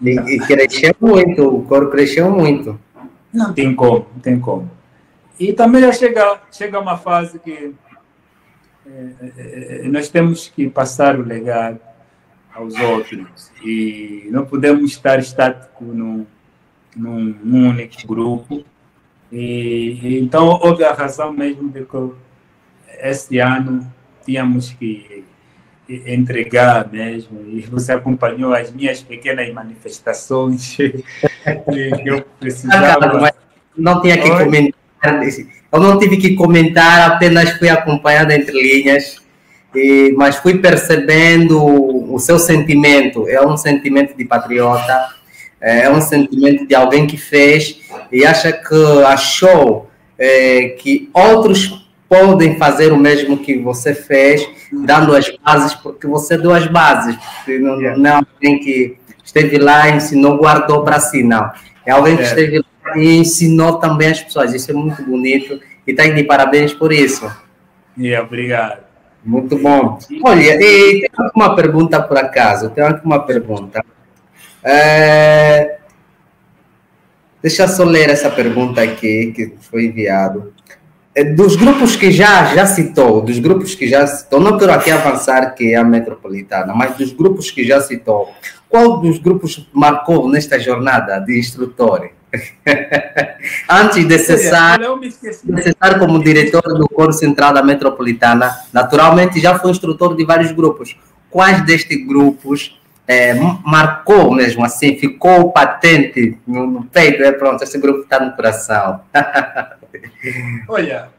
E cresceu muito, o coro cresceu muito. Não tem como. E também já chega uma fase que nós temos que passar o legado aos outros e não podemos estar estático num único grupo. E então houve a razão mesmo de que este ano tínhamos que entregar mesmo, e você acompanhou as minhas pequenas manifestações que eu precisava. Não tinha que comentar, eu não tive que comentar, apenas fui acompanhando entre linhas, mas fui percebendo o seu sentimento. É um sentimento de patriota, é um sentimento de alguém que fez e achou que outros podem fazer o mesmo que você fez, dando as bases, porque você deu as bases. Não é alguém que esteve lá e ensinou, guardou para si, não. É alguém que esteve lá e ensinou também as pessoas. Isso é muito bonito e está de parabéns por isso. Obrigado. Muito bom. Olha, e tem uma pergunta por acaso. Deixa eu só ler essa pergunta aqui que foi enviado. Dos grupos que já citou, não quero aqui avançar que é a Metropolitana, mas dos grupos que já citou, qual dos grupos marcou nesta jornada de instrutor? Antes de cessar como diretor do Coro Central da Metropolitana, naturalmente já foi instrutor de vários grupos. Quais destes grupos marcou mesmo assim, ficou patente no peito? Pronto, esse grupo está no coração. Olha,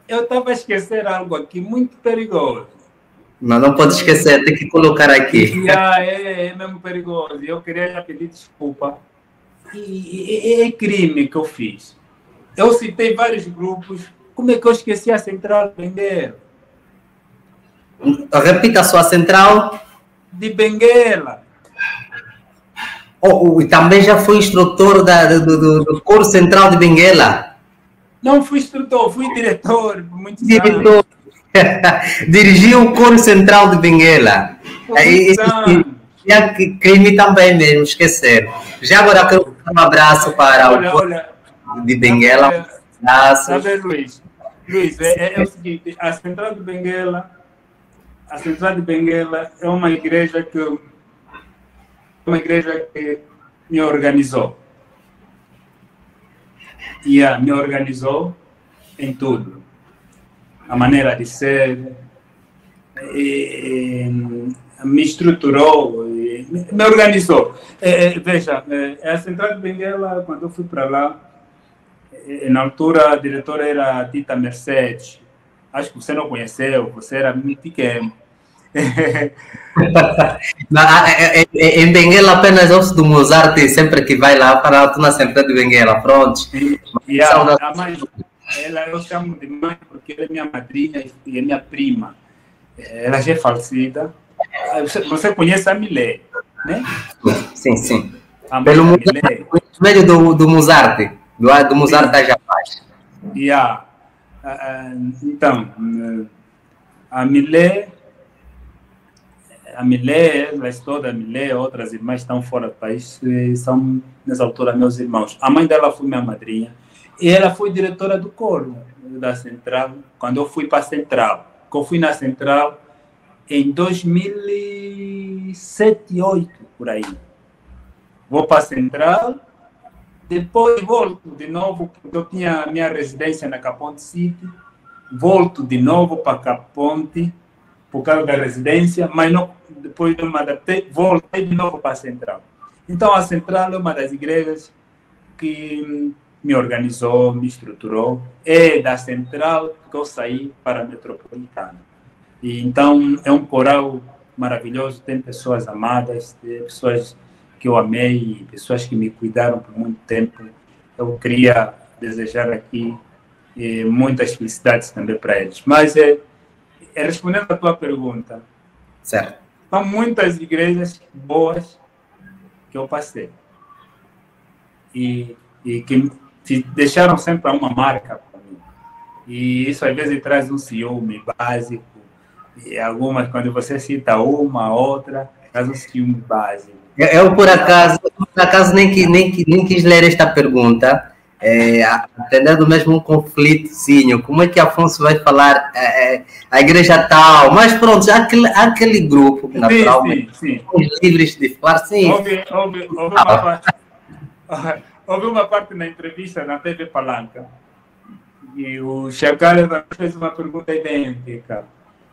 eu estava a esquecer algo aqui muito perigoso. Não pode esquecer, tem que colocar aqui. É mesmo perigoso. Eu queria já pedir desculpa. É crime que eu fiz. Eu citei vários grupos. Como é que eu esqueci a Central de Benguela? Repita a sua Central. De Benguela. E também já foi instrutor do Coro Central de Benguela? Não fui instrutor, fui diretor por muitos anos. Dirigiu o Coro Central de Benguela. Crime também mesmo, esquecer. Já agora quero dar um abraço para o Coro de Benguela. Sabe, Luiz, é o seguinte, a Central de Benguela é uma igreja que me organizou. Me organizou em tudo. A maneira de ser, me estruturou, me organizou. Veja, a Central de Benguela, quando eu fui para lá, na altura a diretora era a Tita Mercedes, Acho que você não conheceu, você era muito pequeno. Em Benguela apenas ouço do Mozart sempre que vai lá para a Tuna Central de Benguela, pronto. E a mãe, ela eu chamo de mãe porque ela é minha madrinha e é minha prima. Ela já é falecida. Você conhece a Milé, né? Sim, sim. A mãe Pelo da Milé. meio do Mozart, do Mozart da Japaz. Então, a Milé, ela estuda a Milé, outras irmãs estão fora do país, são, nessa altura, meus irmãos. A mãe dela foi minha madrinha, e ela foi diretora do coro da Central, quando eu fui para a Central. Eu fui na Central em 2007, 2008, por aí. Vou para a Central, depois volto de novo, porque eu tinha a minha residência na Caponte City, volto de novo para Caponte, por causa da residência, mas não, depois não me adaptei, voltei de novo para a Central. Então, a Central é uma das igrejas que me organizou, me estruturou. É da Central que eu saí para a Metropolitana. E, então, é um coral maravilhoso, tem pessoas amadas, tem pessoas que eu amei, pessoas que me cuidaram por muito tempo. Eu queria desejar aqui muitas felicidades também para eles. Mas, respondendo à tua pergunta, certo. São muitas igrejas boas que eu passei e que deixaram sempre uma marca para mim. E isso às vezes traz um ciúme básico, e algumas, quando você cita uma, outra, traz um ciúme básico. Eu por acaso nem quis ler esta pergunta, atendendo mesmo um conflitozinho. Como é que Afonso vai falar a igreja tal? Mas pronto, aquele grupo, naturalmente, sim. livres de falar, sim. Houve uma parte na entrevista na TV Palanca e o Chacalha fez uma pergunta idêntica.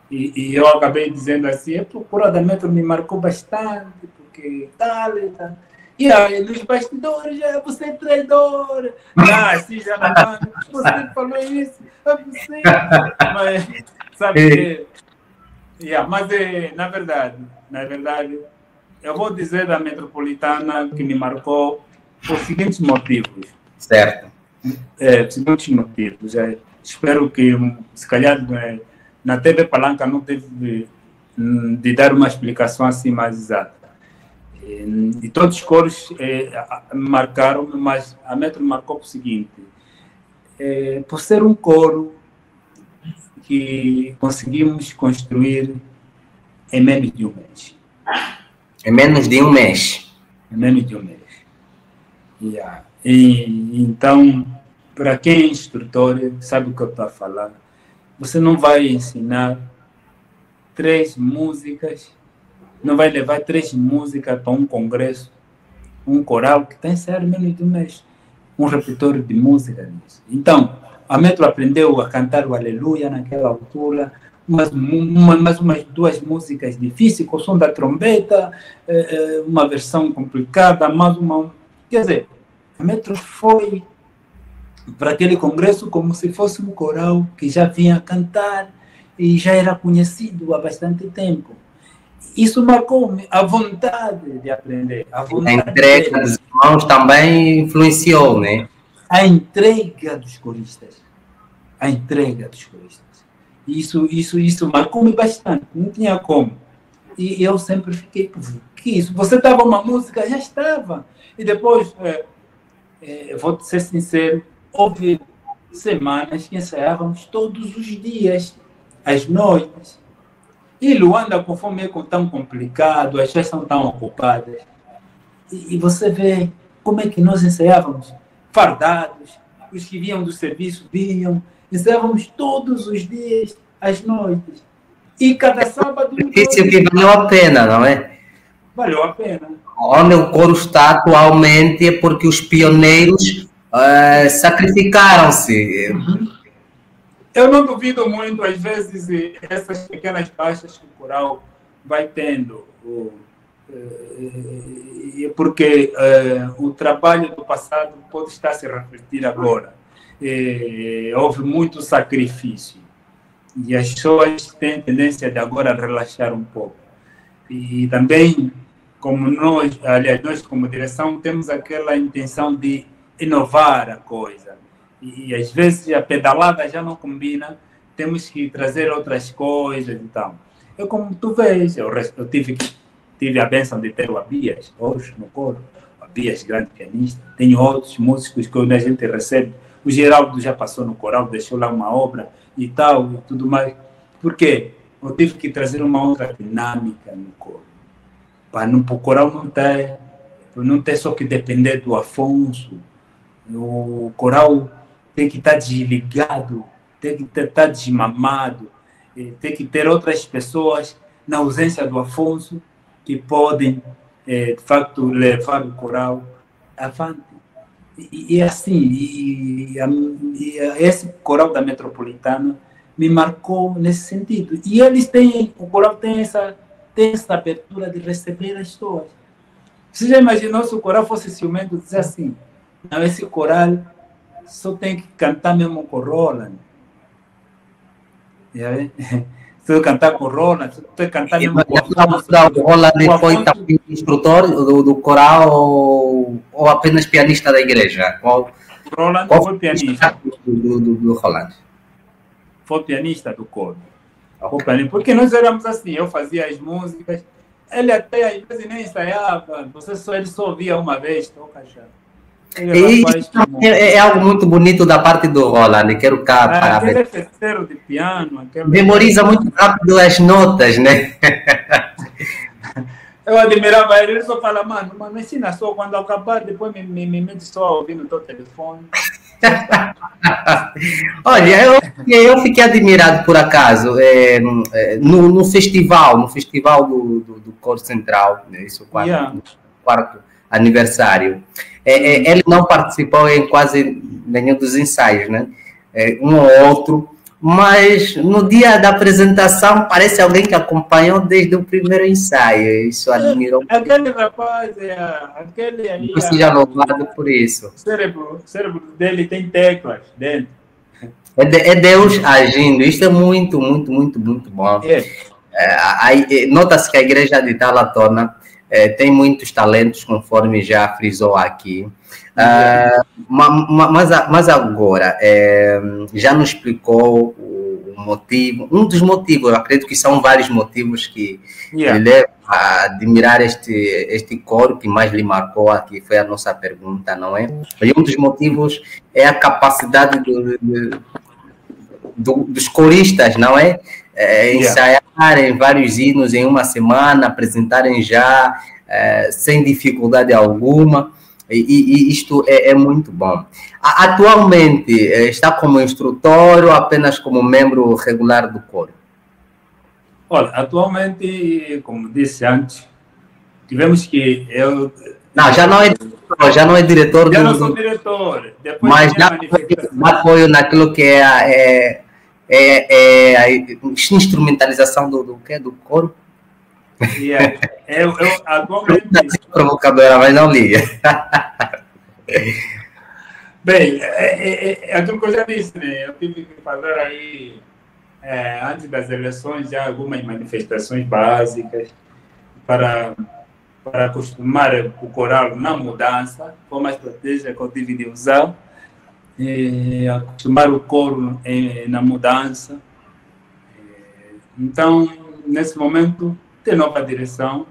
E eu acabei dizendo assim, a procura da Metro me marcou bastante, porque tal e tal. E aí, nos bastidores, você é traidor. Sim, já não, você falou isso, é você. Mas, sabe, mas na verdade, eu vou dizer da Metropolitana que me marcou por seguintes motivos. Certo. Seguintes motivos. Espero que, se calhar, na TV Palanca não teve de dar uma explicação assim mais exata. E todos os coros marcaram, mas a Metro marcou por seguinte: por ser um coro que conseguimos construir em menos de um mês. Em menos de um mês. Em menos de um mês. E então, para quem é instrutor, sabe o que eu estou a falar. Você não vai ensinar 3 músicas, não vai levar 3 músicas para um congresso, um coral que tem que ser menos de um mês, um repertório de música. Então, a Metro aprendeu a cantar o Aleluia naquela altura, mais umas 2 músicas difíceis, com o som da trombeta, uma versão complicada, mais uma... Quer dizer, a Metro foi para aquele congresso como se fosse um coral que já vinha cantar e já era conhecido há bastante tempo. Isso marcou-me a vontade de aprender. A entrega dos irmãos também influenciou, né? A entrega dos coristas. A entrega dos coristas. Isso marcou-me bastante. Não tinha como. E eu sempre fiquei, que isso? Você dava uma música, já estava. E depois, vou ser sincero, houve semanas que ensaiávamos todos os dias, às noites. E Luanda, conforme é tão complicado, as pessoas são tão ocupadas. E você vê como é que nós ensaiávamos, fardados, os que vinham do serviço vinham, ensaiávamos todos os dias, às noites. E cada sábado... Difícil que valeu a pena, não é? Valeu a pena. Onde o coro está atualmente é porque os pioneiros sacrificaram-se. Eu não duvido muito, às vezes, essas pequenas baixas que o coral vai tendo, porque o trabalho do passado pode estar se refletir agora. Houve muito sacrifício. E as pessoas têm tendência de agora relaxar um pouco. E também, como nós, aliás, nós como direção, temos aquela intenção de inovar a coisa. E às vezes a pedalada já não combina, temos que trazer outras coisas e tal. Eu, como tu vês, eu tive a benção de ter o Abias hoje no coro. O Abias, grande pianista. Tenho outros músicos que a gente recebe. O Geraldo já passou no coral, deixou lá uma obra e tal, e tudo mais. Por quê? Eu tive que trazer uma outra dinâmica no coro. Para o coral não ter só que depender do Afonso. O coral tem que estar desligado, tem que estar desmamado, tem que ter outras pessoas na ausência do Afonso que podem, de facto, levar o coral avante. E assim, esse coral da Metropolitana me marcou nesse sentido. E o coral tem essa abertura de receber as pessoas. Você já imaginou se o coral fosse ciumento, dizer assim, não, esse coral só tem que cantar mesmo com o Roland. Se eu cantar com o Roland, se eu cantar mesmo com o Afonso. O Roland foi também instrutor do coral ou apenas pianista da igreja? O Roland foi pianista. Do Roland? Foi pianista do coro. Okay. Porque nós éramos assim, eu fazia as músicas, ele até às vezes nem ensaiava, ele só ouvia uma vez, toca já. É algo muito bonito da parte do Roland, quero cá parabéns. Aquele terceiro de piano. Memoriza muito rápido as notas, né? Eu admirava ele só fala, mano, ensina só, quando acabar, depois me mete só ouvindo o teu telefone. Olha, eu fiquei admirado por acaso no festival do Coro Central, né, isso quarto aniversário. Ele não participou em quase nenhum dos ensaios, né? Um ou outro, mas no dia da apresentação parece alguém que acompanhou desde o primeiro ensaio. Isso admirou. Aquele rapaz, aquele aí. Você já louvado por isso. O cérebro dele tem teclas dentro. É Deus agindo. Isso é muito, muito, muito, muito bom. Nota-se que a igreja de Talatona tem muitos talentos, conforme já frisou aqui. Mas agora, já nos explicou o motivo, um dos motivos, eu acredito que são vários motivos que lhe levam a admirar este coro que mais lhe marcou aqui, foi a nossa pergunta, não é? E um dos motivos é a capacidade dos coristas, não é? Ensaiarem vários hinos em uma semana, apresentarem já sem dificuldade alguma, e isto é muito bom. Atualmente está como instrutor ou apenas como membro regular do coro? Olha, atualmente, como disse antes, tivemos que Não, já não é diretor, já não sou diretor. Depois mas já apoio naquilo que é a instrumentalização do coro? Eu atualmente... Provocadora, mas não liga. Bem, aquilo que eu já disse, né? Eu tive que fazer aí, antes das eleições, já algumas manifestações básicas para acostumar o coral na mudança. Foi uma estratégia que eu tive de usar. Acostumar o coro na mudança. Então, nesse momento, tem nova direção,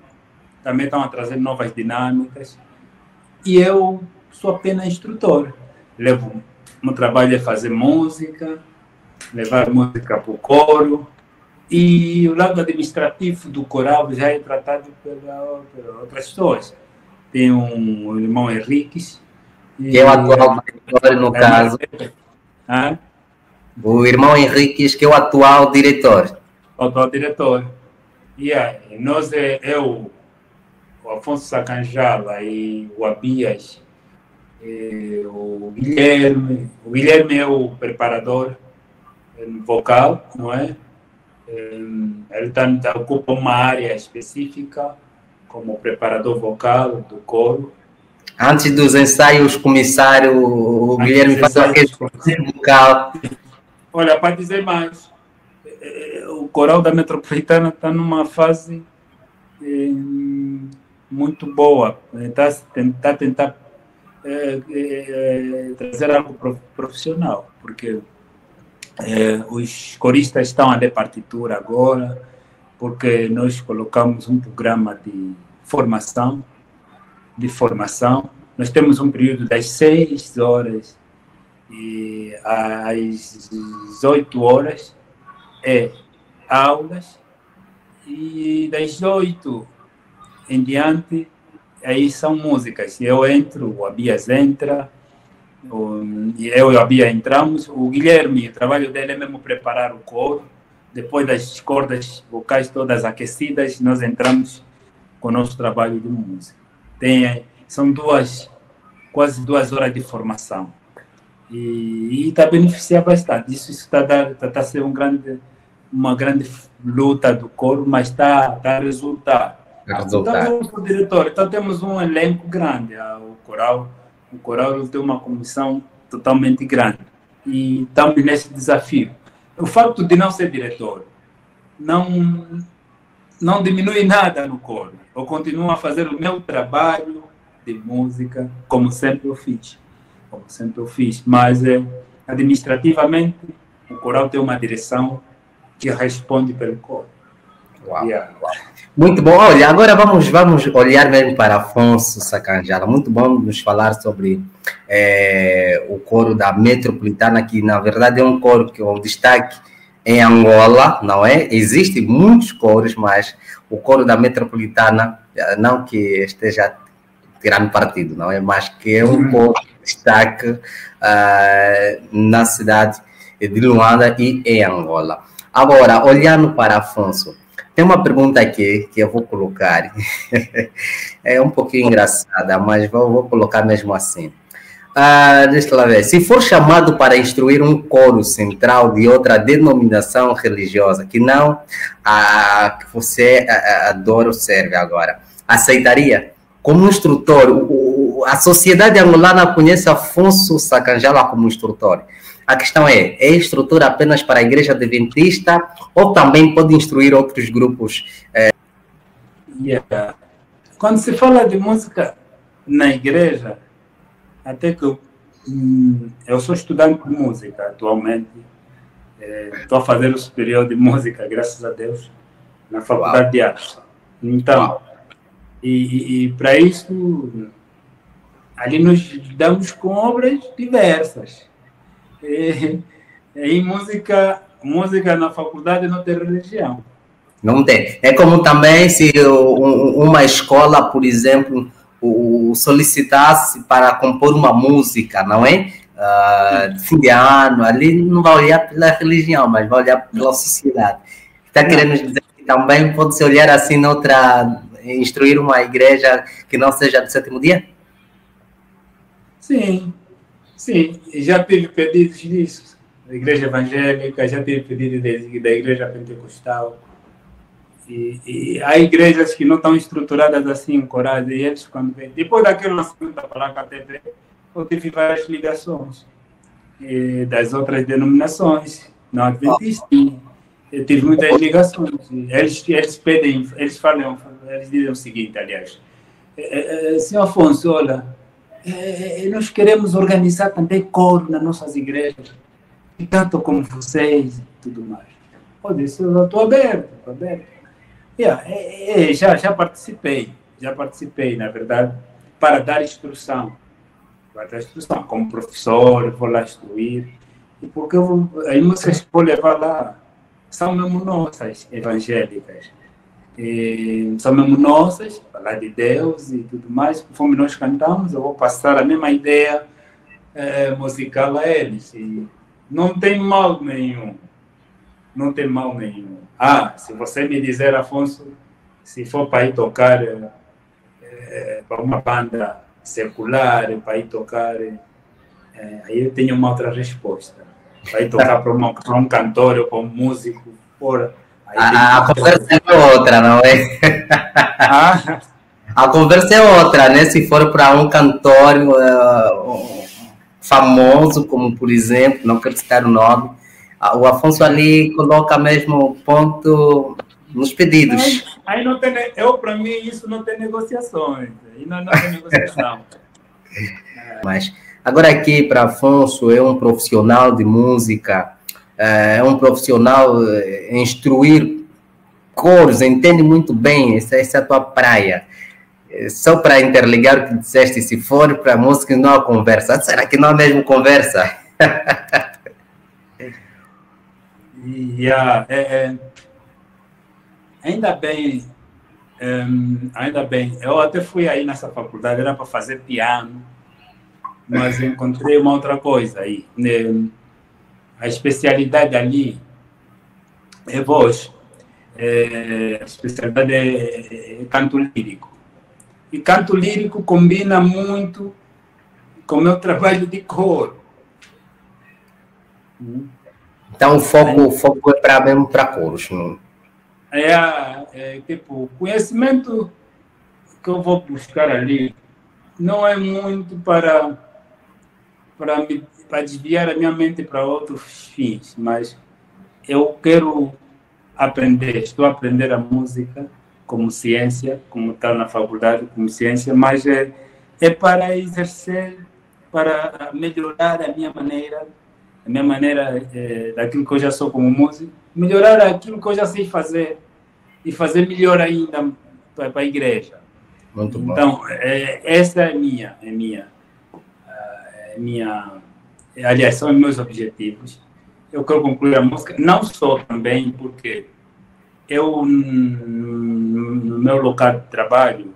também estão a trazer novas dinâmicas, e eu sou apenas instrutor. Meu trabalho é fazer música, levar música para o coro, e o lado administrativo do coral já é tratado por outras pessoas. Tem um irmão Henriques, que é o atual diretor, no caso. O irmão Henriques, que é o atual diretor. O atual diretor. Nós, o Afonso Sacanjala e o Abias, o Guilherme. O Guilherme é o preparador vocal, não é? Ele ocupa uma área específica como preparador vocal do coro. Antes dos ensaios, comissário, o Guilherme faz aquele vocal. Olha, para dizer mais, o coral da Metropolitana está numa fase muito boa. Está a tentar trazer algo profissional, porque os coristas estão a ler partitura agora, porque nós colocamos um programa de formação. Nós temos um período das 6 horas e às 18 horas aulas, e das 8 em diante aí são músicas. Eu entro, o Abias entra, eu e o Abia entramos. O Guilherme, o trabalho dele é mesmo preparar o coro. Depois das cordas vocais todas aquecidas, nós entramos com o nosso trabalho de música. São quase 2 horas de formação. E está a beneficiar bastante. Isso está a ser uma grande luta do coro, mas está a resultar. Então, diretor, então temos um elenco grande. O coral tem uma comissão totalmente grande. E estamos nesse desafio. O fato de não ser diretor não diminui nada no coro. Eu continuo a fazer o meu trabalho de música, como sempre eu fiz. Mas administrativamente o coral tem uma direção que responde pelo coro. Uau. Yeah. Muito bom. Olha, agora vamos olhar mesmo para Afonso Sacanjala. Muito bom nos falar sobre o coro da Metropolitana, que na verdade é um coro que é um destaque em Angola, não é? Existem muitos coros, mas o coro da Metropolitana, não que esteja tirando partido, não é? Mas que é um coro de destaque na cidade de Luanda e em Angola. Agora, olhando para Afonso, tem uma pergunta aqui que eu vou colocar. É um pouquinho engraçada, mas vou colocar mesmo assim. Deixa eu ver. Se for chamado para instruir um coro central de outra denominação religiosa, que não a que você adora ou serve agora, aceitaria? Como instrutor, a sociedade angolana conhece Afonso Sacanjala como instrutor. A questão é instrutor apenas para a Igreja Adventista ou também pode instruir outros grupos? Yeah. Quando se fala de música na igreja, até que eu sou estudante de música atualmente, estou a fazer o superior de música, graças a Deus, na Faculdade de Artes. Então, e para isso, ali nos lidamos com obras diversas. E música na faculdade não tem religião. Não tem. É como também se uma escola, por exemplo, solicitasse para compor uma música, não é? De fim de ano, ali não vai olhar pela religião, mas vai olhar pela sociedade. Está querendo dizer que também pode-se olhar assim instruir uma igreja que não seja do sétimo dia? Sim, já tive pedidos disso, da igreja evangélica, já tive pedidos da igreja pentecostal. E há igrejas que não estão estruturadas assim em corais, e eles, quando vêm, depois daquele lançamento da placa TV, eu tive várias ligações das outras denominações, não adventistas. Eu tive muitas ligações. Eles pedem, eles dizem o seguinte, aliás, senhor Afonso, olha, nós queremos organizar também coro nas nossas igrejas, e tanto como vocês e tudo mais. Pode ser, eu estou aberto. Já participei, na verdade, para dar instrução. Como professor, vou lá instruir. E porque as músicas que vou levar lá são mesmo nossas, evangélicas. São mesmo nossas, falar de Deus e tudo mais. Conforme nós cantamos, eu vou passar a mesma ideia musical a eles. E não tem mal nenhum. Se você me dizer, Afonso, se for para ir tocar para uma banda secular, para ir tocar, aí eu tenho uma outra resposta. Para ir tocar para um cantor ou para um músico, fora. A conversa é outra, não é? A conversa é outra, né? Se for para um cantor famoso, como por exemplo, não quero citar o nome, o Afonso ali coloca mesmo ponto nos pedidos. Aí não tem, para mim, isso não tem negociações. Aí não tem negociação. Mas agora aqui para Afonso é um profissional de música, é um profissional em instruir coros, entende muito bem, essa é a tua praia. Só para interligar o que disseste, se for para música não há conversa. Será que não há mesmo conversa? Ainda bem, eu até fui aí nessa faculdade, era para fazer piano, mas encontrei uma outra coisa aí. A especialidade ali é voz, a especialidade é canto lírico. E canto lírico combina muito com o meu trabalho de coro. Então o foco é mesmo para coros. Não? Tipo, o conhecimento que eu vou buscar ali não é muito para desviar a minha mente para outros fins, mas eu quero estou a aprender a música como ciência, como está na faculdade como ciência, mas é para exercer, para melhorar a minha maneira daquilo que eu já sou como músico, melhorar aquilo que eu já sei fazer e fazer melhor ainda para a igreja. Muito bom. Então, essa é aliás, são os meus objetivos. Eu quero concluir a música, não só também porque eu, no meu local de trabalho,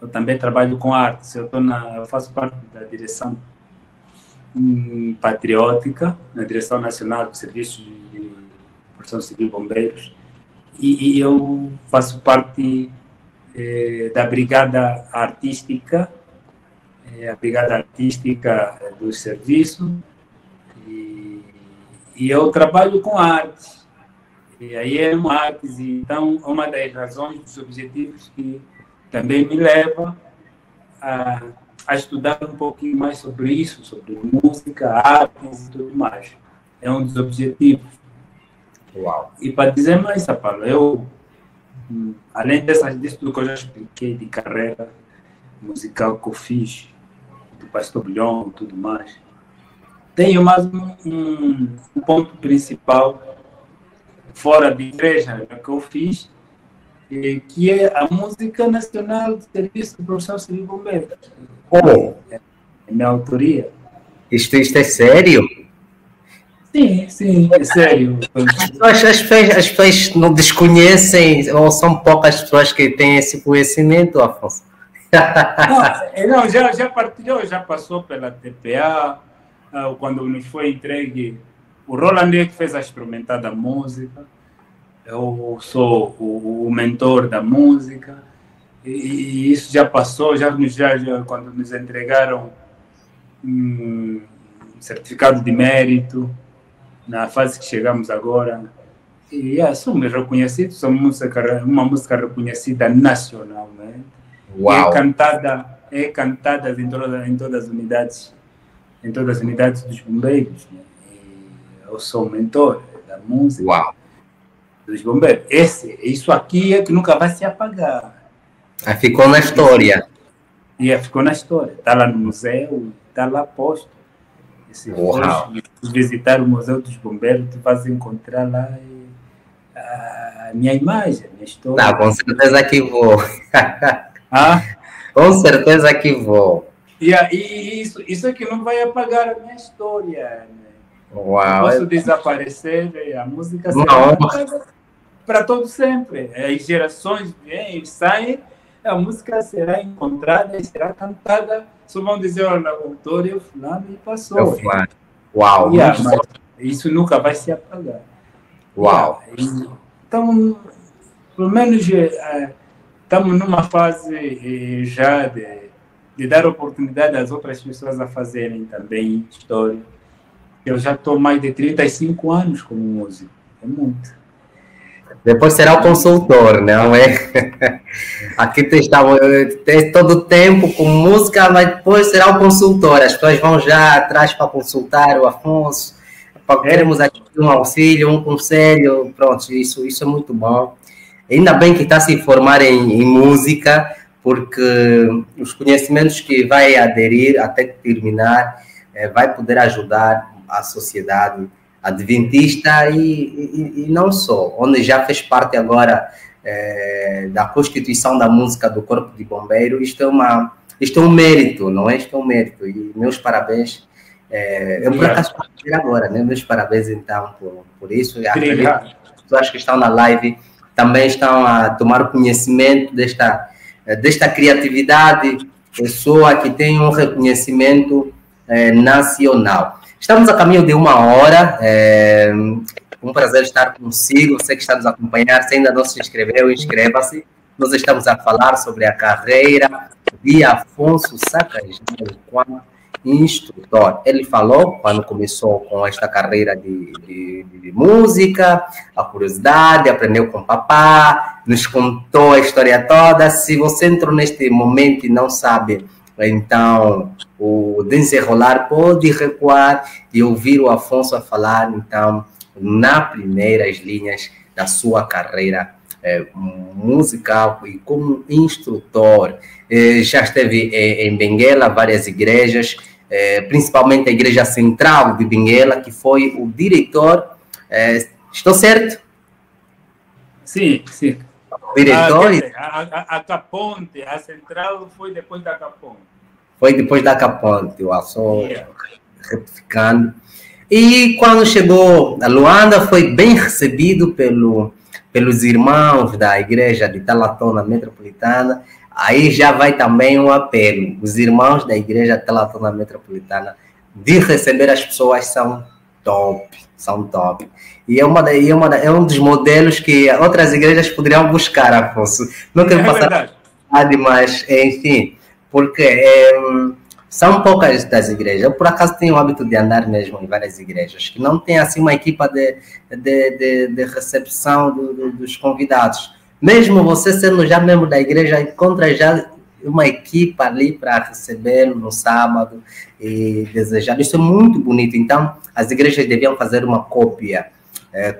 eu também trabalho com artes. Eu faço parte da direção patriótica, na Direção Nacional de Serviços de Proteção Civil e Bombeiros, e eu faço parte da Brigada Artística, do serviço, e eu trabalho com artes. E aí é uma arte, então, uma das razões, dos objetivos que também me leva a estudar um pouquinho mais sobre isso, sobre música, artes e tudo mais. É um dos objetivos. Uau. E para dizer mais, Paulo, eu, além disso tudo que eu já expliquei de carreira musical que eu fiz, do Pastor Bilhão e tudo mais, tenho mais um ponto principal fora de igreja que eu fiz, que é a Música Nacional de Serviço de Proteção Civil e Bombeiros. É minha autoria. Isto é sério? Sim, é sério. As pessoas não desconhecem, ou são poucas pessoas que têm esse conhecimento, Afonso? Não, já partilhou, já passou pela TPA, quando nos foi entregue. O Roland que fez a instrumental da música, eu sou o mentor da música, e isso já passou, já quando nos entregaram certificado de mérito, na fase que chegamos agora, e somos reconhecidos, somos uma música reconhecida nacionalmente. Uau. É cantada em todas as unidades dos bombeiros, né? Eu sou o mentor da música. Uau. Dos bombeiros. Isso aqui é que nunca vai se apagar. Ficou na história. Ficou na história. Está lá no museu, está lá posto. Se for visitar o Museu dos Bombeiros, tu vais encontrar lá a minha imagem, a minha história. Não, com certeza que vou. Com certeza que vou. E isso é que não vai apagar a minha história, né? Uau. Eu posso desaparecer, a música será para todo sempre. As gerações vêm e saem, a música será encontrada e será cantada. Só vão dizer, olha, o autor é o fulano e passou. Uau. Mas isso nunca vai se apagar. Uau. Então, pelo menos estamos numa fase já de dar oportunidade às outras pessoas a fazerem também história. Eu já estou mais de 35 anos como músico. É muito. Depois será o consultor, não é? Aqui tem todo o tempo com música, mas depois será o consultor. As pessoas vão já atrás para consultar o Afonso. queremos aqui um auxílio, um conselho, pronto, isso é muito bom. Ainda bem que está a se formar em música, porque os conhecimentos que vai aderir até terminar vai poder ajudar a sociedade adventista e não só, onde já fez parte agora da Constituição da Música do Corpo de Bombeiro. Isto é um mérito, não é? Isto é um mérito, e meus parabéns. Eu por acaso vou dizer agora, né? Meus parabéns então por isso. E as pessoas que estão na live também estão a tomar conhecimento desta criatividade, pessoa que tem um reconhecimento nacional. Estamos a caminho de 1 hora. Um prazer estar consigo. Você que está nos acompanhando, se ainda não se inscreveu, inscreva-se. Nós estamos a falar sobre a carreira de Afonso Sacas enquanto instrutor. Ele falou quando começou com esta carreira de música, a curiosidade, aprendeu com o papá, nos contou a história toda. Se você entrou neste momento e não sabe, então, o desenrolar, pode recuar e ouvir o Afonso a falar, então, nas primeiras linhas da sua carreira musical e como instrutor. Já esteve em Benguela, várias igrejas, principalmente a Igreja Central de Benguela, que foi o diretor. Estou certo? Sim, sim. O diretor? A Caponte, a Central foi depois da Caponte. Foi depois da Caponte, eu só retificando. E quando chegou a Luanda, foi bem recebido pelos irmãos da Igreja de Talatona Metropolitana. Aí já vai também um apelo. Os irmãos da Igreja Talatona Metropolitana de receber as pessoas são top, são top. E é um dos modelos que outras igrejas poderiam buscar, Afonso. Não quero passar mas enfim, porque são poucas das igrejas. Eu, por acaso, tenho o hábito de andar mesmo em várias igrejas, que não tem assim uma equipa de recepção dos convidados. Mesmo você sendo já membro da igreja, encontra já uma equipa ali para recebê-lo no sábado e desejar. Isso é muito bonito. Então, as igrejas deviam fazer uma cópia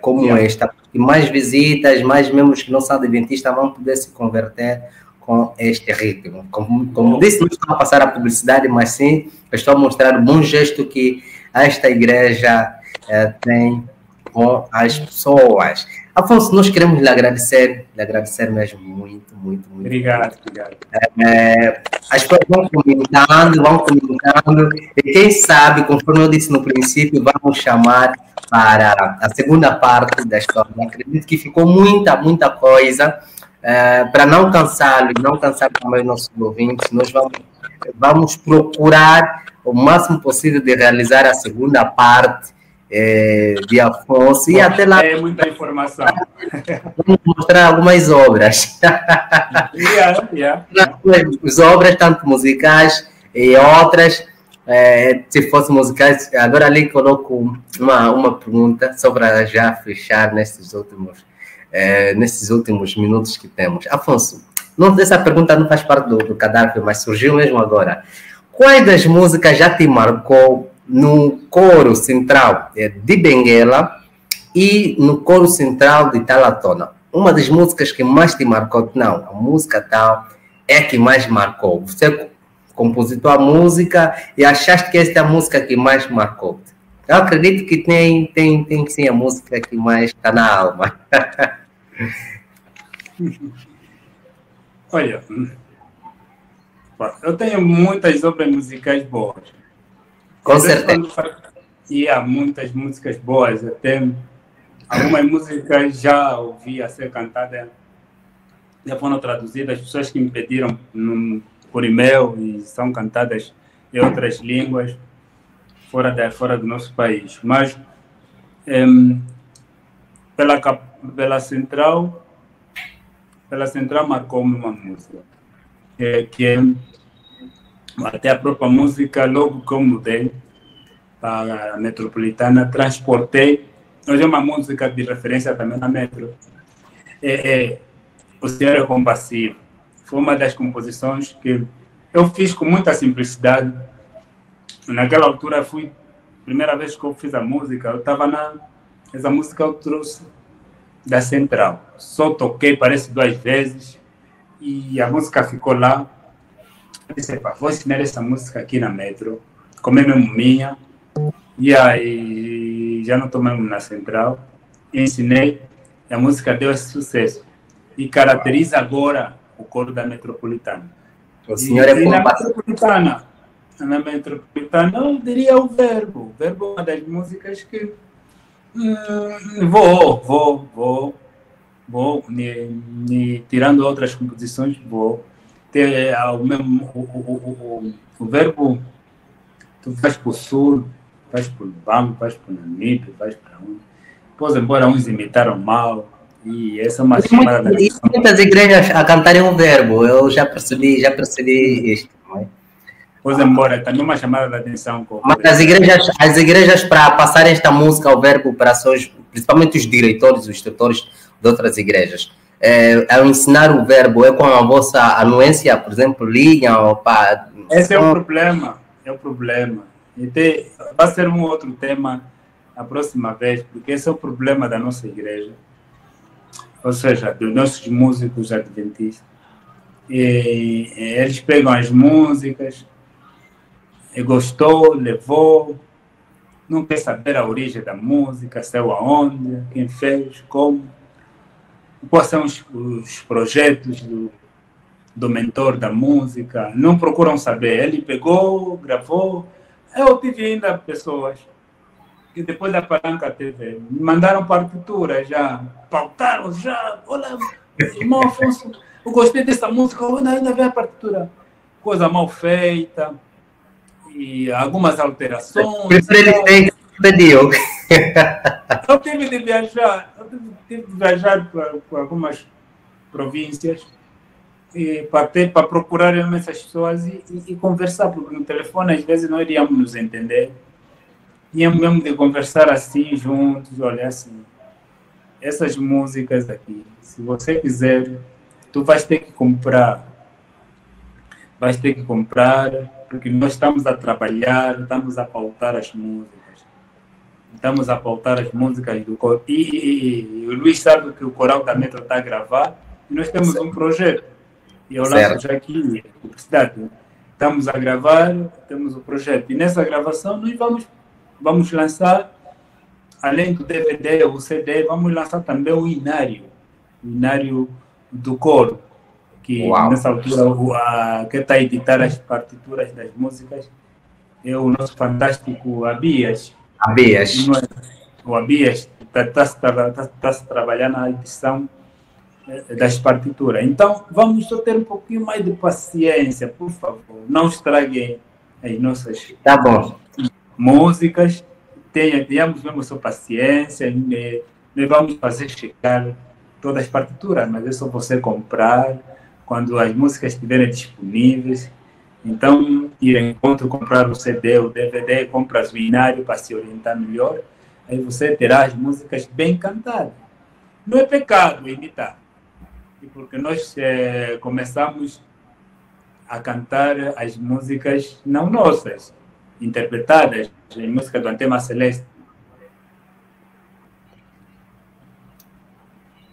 como esta, porque mais visitas, mais membros que não são adventistas vão poder se converter com este ritmo. Como disse, não estou a passar a publicidade, mas sim, estou a mostrar o bom gesto que esta igreja tem com as pessoas. Afonso, nós queremos lhe agradecer mesmo muito. Obrigado. As pessoas vão comentando, e quem sabe, conforme eu disse no princípio, vamos chamar para a segunda parte da história. Acredito que ficou muita coisa. Para não cansá-lo e não cansar também os nossos ouvintes, nós vamos procurar o máximo possível de realizar a segunda parte de Afonso, e até lá é muita informação. Vamos mostrar algumas obras. As obras, tanto musicais e outras, se fossem musicais. Agora ali coloco uma pergunta só para já fechar nesses últimos minutos que temos. Afonso, essa pergunta não faz parte do cadáver, mas surgiu mesmo agora. Quais das músicas já te marcou no coro central de Benguela e no coro central de Talatona? Uma das músicas que mais te marcou, não, a música tal é a que mais marcou. Você compositou a música e achaste que esta é a música que mais marcou. Eu acredito que tem sim a música que mais está na alma. Olha, eu tenho muitas obras musicais boas. Com certeza. E há muitas músicas boas. Até algumas músicas já ouvi a ser cantadas, já foram traduzidas, pessoas que me pediram por e-mail e são cantadas em outras línguas fora do nosso país. Mas pela Central marcou-me uma música que até a própria música, logo que eu mudei para a Metropolitana, transportei. Hoje é uma música de referência também na Metro. O Senhor é Compassivo. Foi uma das composições que eu fiz com muita simplicidade. Naquela altura fui primeira vez que eu fiz a música, eu estava essa música eu trouxe da Central. Só toquei, parece 2 vezes, e a música ficou lá. Eu disse, vou ensinar essa música aqui na Metro, como é mesmo minha. E aí, já não estou mesmo na Central. Ensinei, e a música deu esse sucesso. E caracteriza agora o coro da Metropolitana. O senhor é Metropolitana. Na Metropolitana, eu diria o Verbo. O Verbo é uma das músicas que vou, tirando outras composições, vou ter o Verbo. Tu vais para o Sul, vais para o Banco, vais para o Namibe, vais para onde? Depois, embora uns imitaram mal, e essa é uma chamada da atenção. Muitas igrejas a cantarem o Verbo, eu já percebi isto. Não é? Pois, embora, também uma chamada de atenção. Mas as igrejas para passarem esta música ao Verbo para seus, principalmente os diretores, os instrutores de outras igrejas, ao ensinar o Verbo, é com a vossa anuência, por exemplo, ligam para... Esse é o problema, E vai ser um outro tema a próxima vez, porque esse é o problema da nossa igreja, ou seja, dos nossos músicos adventistas. E eles pegam as músicas, e gostou, levou, não quer saber a origem da música, saiu aonde, quem fez, como, quais são os projetos do mentor da música, não procuram saber. Ele pegou, gravou. Eu tive ainda pessoas que depois da Palanca TV me mandaram partitura, já pautaram, já, olha, irmão Afonso, eu gostei dessa música, ainda vem a partitura. Coisa mal feita, e algumas alterações. Ele pediu. Eu tive de viajar, por algumas províncias para procurar essas pessoas e conversar, porque no telefone às vezes não iríamos nos entender. Tínhamos mesmo de conversar assim, juntos, olha assim, essas músicas aqui, se você quiser, tu vais ter que comprar, porque nós estamos a trabalhar, estamos a pautar as músicas. Estamos a pautar as músicas do coral. E o Luís sabe que o coral da Metro está a gravar, e nós temos um projeto. E eu lanço já aqui, publicidade. Estamos a gravar, temos o projeto. E nessa gravação nós vamos lançar, além do DVD ou CD, vamos lançar também o inário do coro, que nessa altura quem está a editar as partituras das músicas é o nosso fantástico Abias. O Abias está a trabalhar na edição das partituras. Então, vamos só ter um pouquinho mais de paciência, por favor. Não estraguem as nossas músicas. Tenhamos mesmo sua paciência. Nós vamos fazer chegar todas as partituras, mas é só você comprar quando as músicas estiverem disponíveis. Então, ir em encontro, comprar o CD, o DVD, comprar o binário para se orientar melhor. Aí você terá as músicas bem cantadas. Não é pecado imitar. Porque nós começamos a cantar as músicas não nossas, interpretadas em música do Antema Celeste.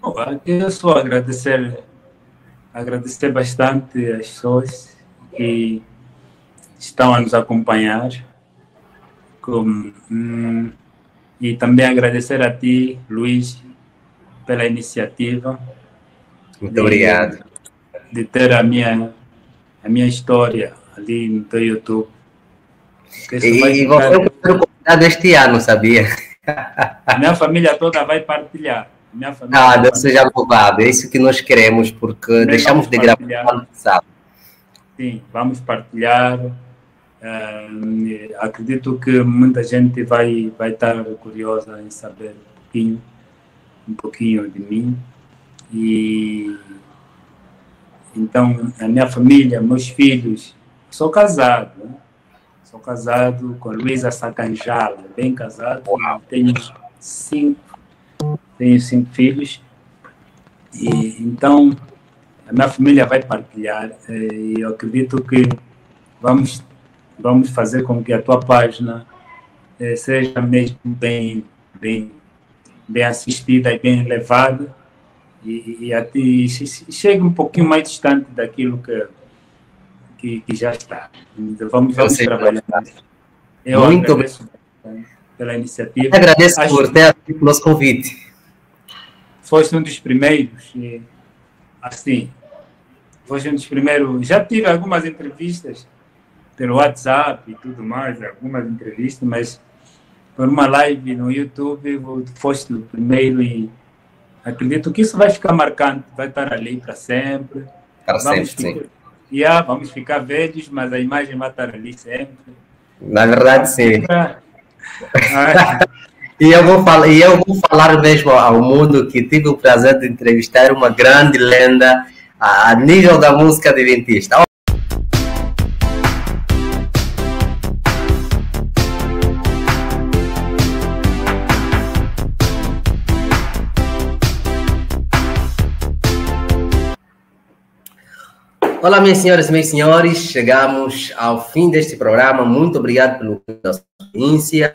Bom, eu só agradecer bastante as pessoas que estão a nos acompanhar. E também agradecer a ti, Luís, pela iniciativa. Muito obrigado. De ter a minha história ali no teu YouTube. E você foi convidado este ano, sabia? A minha família toda vai partilhar. Deus seja louvado. É isso que nós queremos, porque também deixamos de gravar no ano passado. Sim, vamos partilhar. Acredito que muita gente vai estar curiosa em saber um pouquinho de mim. E então, a minha família, meus filhos, sou casado, né? Sou casado com a Luísa Sacanjala, bem casado, tenho cinco filhos, e então a minha família vai partilhar, e eu acredito que vamos fazer com que a tua página seja mesmo bem assistida e bem levada, e até chegue um pouquinho mais distante daquilo que já está. Então, vamos trabalhar. Eu Muito agradeço pela iniciativa. Eu agradeço por ter aceito o nosso convite. Foste um dos primeiros, e, assim, foste um dos primeiros. Já tive algumas entrevistas pelo WhatsApp e tudo mais, algumas entrevistas, mas por uma live no YouTube, foste o primeiro e acredito que isso vai ficar marcante, vai estar ali para sempre. Para sempre, sim. Vamos ficar velhos, mas a imagem vai estar ali sempre. Na verdade, sim. E eu vou falar mesmo ao mundo que tive o prazer de entrevistar uma grande lenda a nível da música adventista. Olá, minhas senhoras e meus senhores, chegamos ao fim deste programa. Muito obrigado pela sua audiência.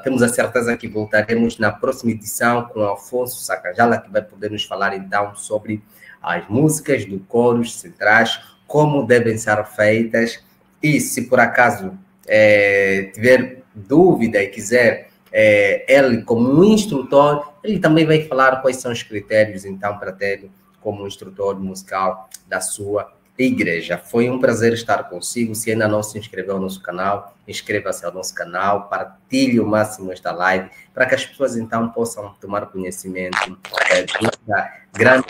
Temos a certeza que voltaremos na próxima edição com Afonso Sacajala, que vai poder nos falar então sobre as músicas do coros centrais, como devem ser feitas, e se por acaso tiver dúvida e quiser ele como um instrutor, ele também vai falar quais são os critérios então para ter como instrutor musical da sua igreja. Foi um prazer estar consigo. Se ainda não se inscreveu ao nosso canal, inscreva-se ao nosso canal, partilhe o máximo esta live, para que as pessoas então possam tomar conhecimento dessa grande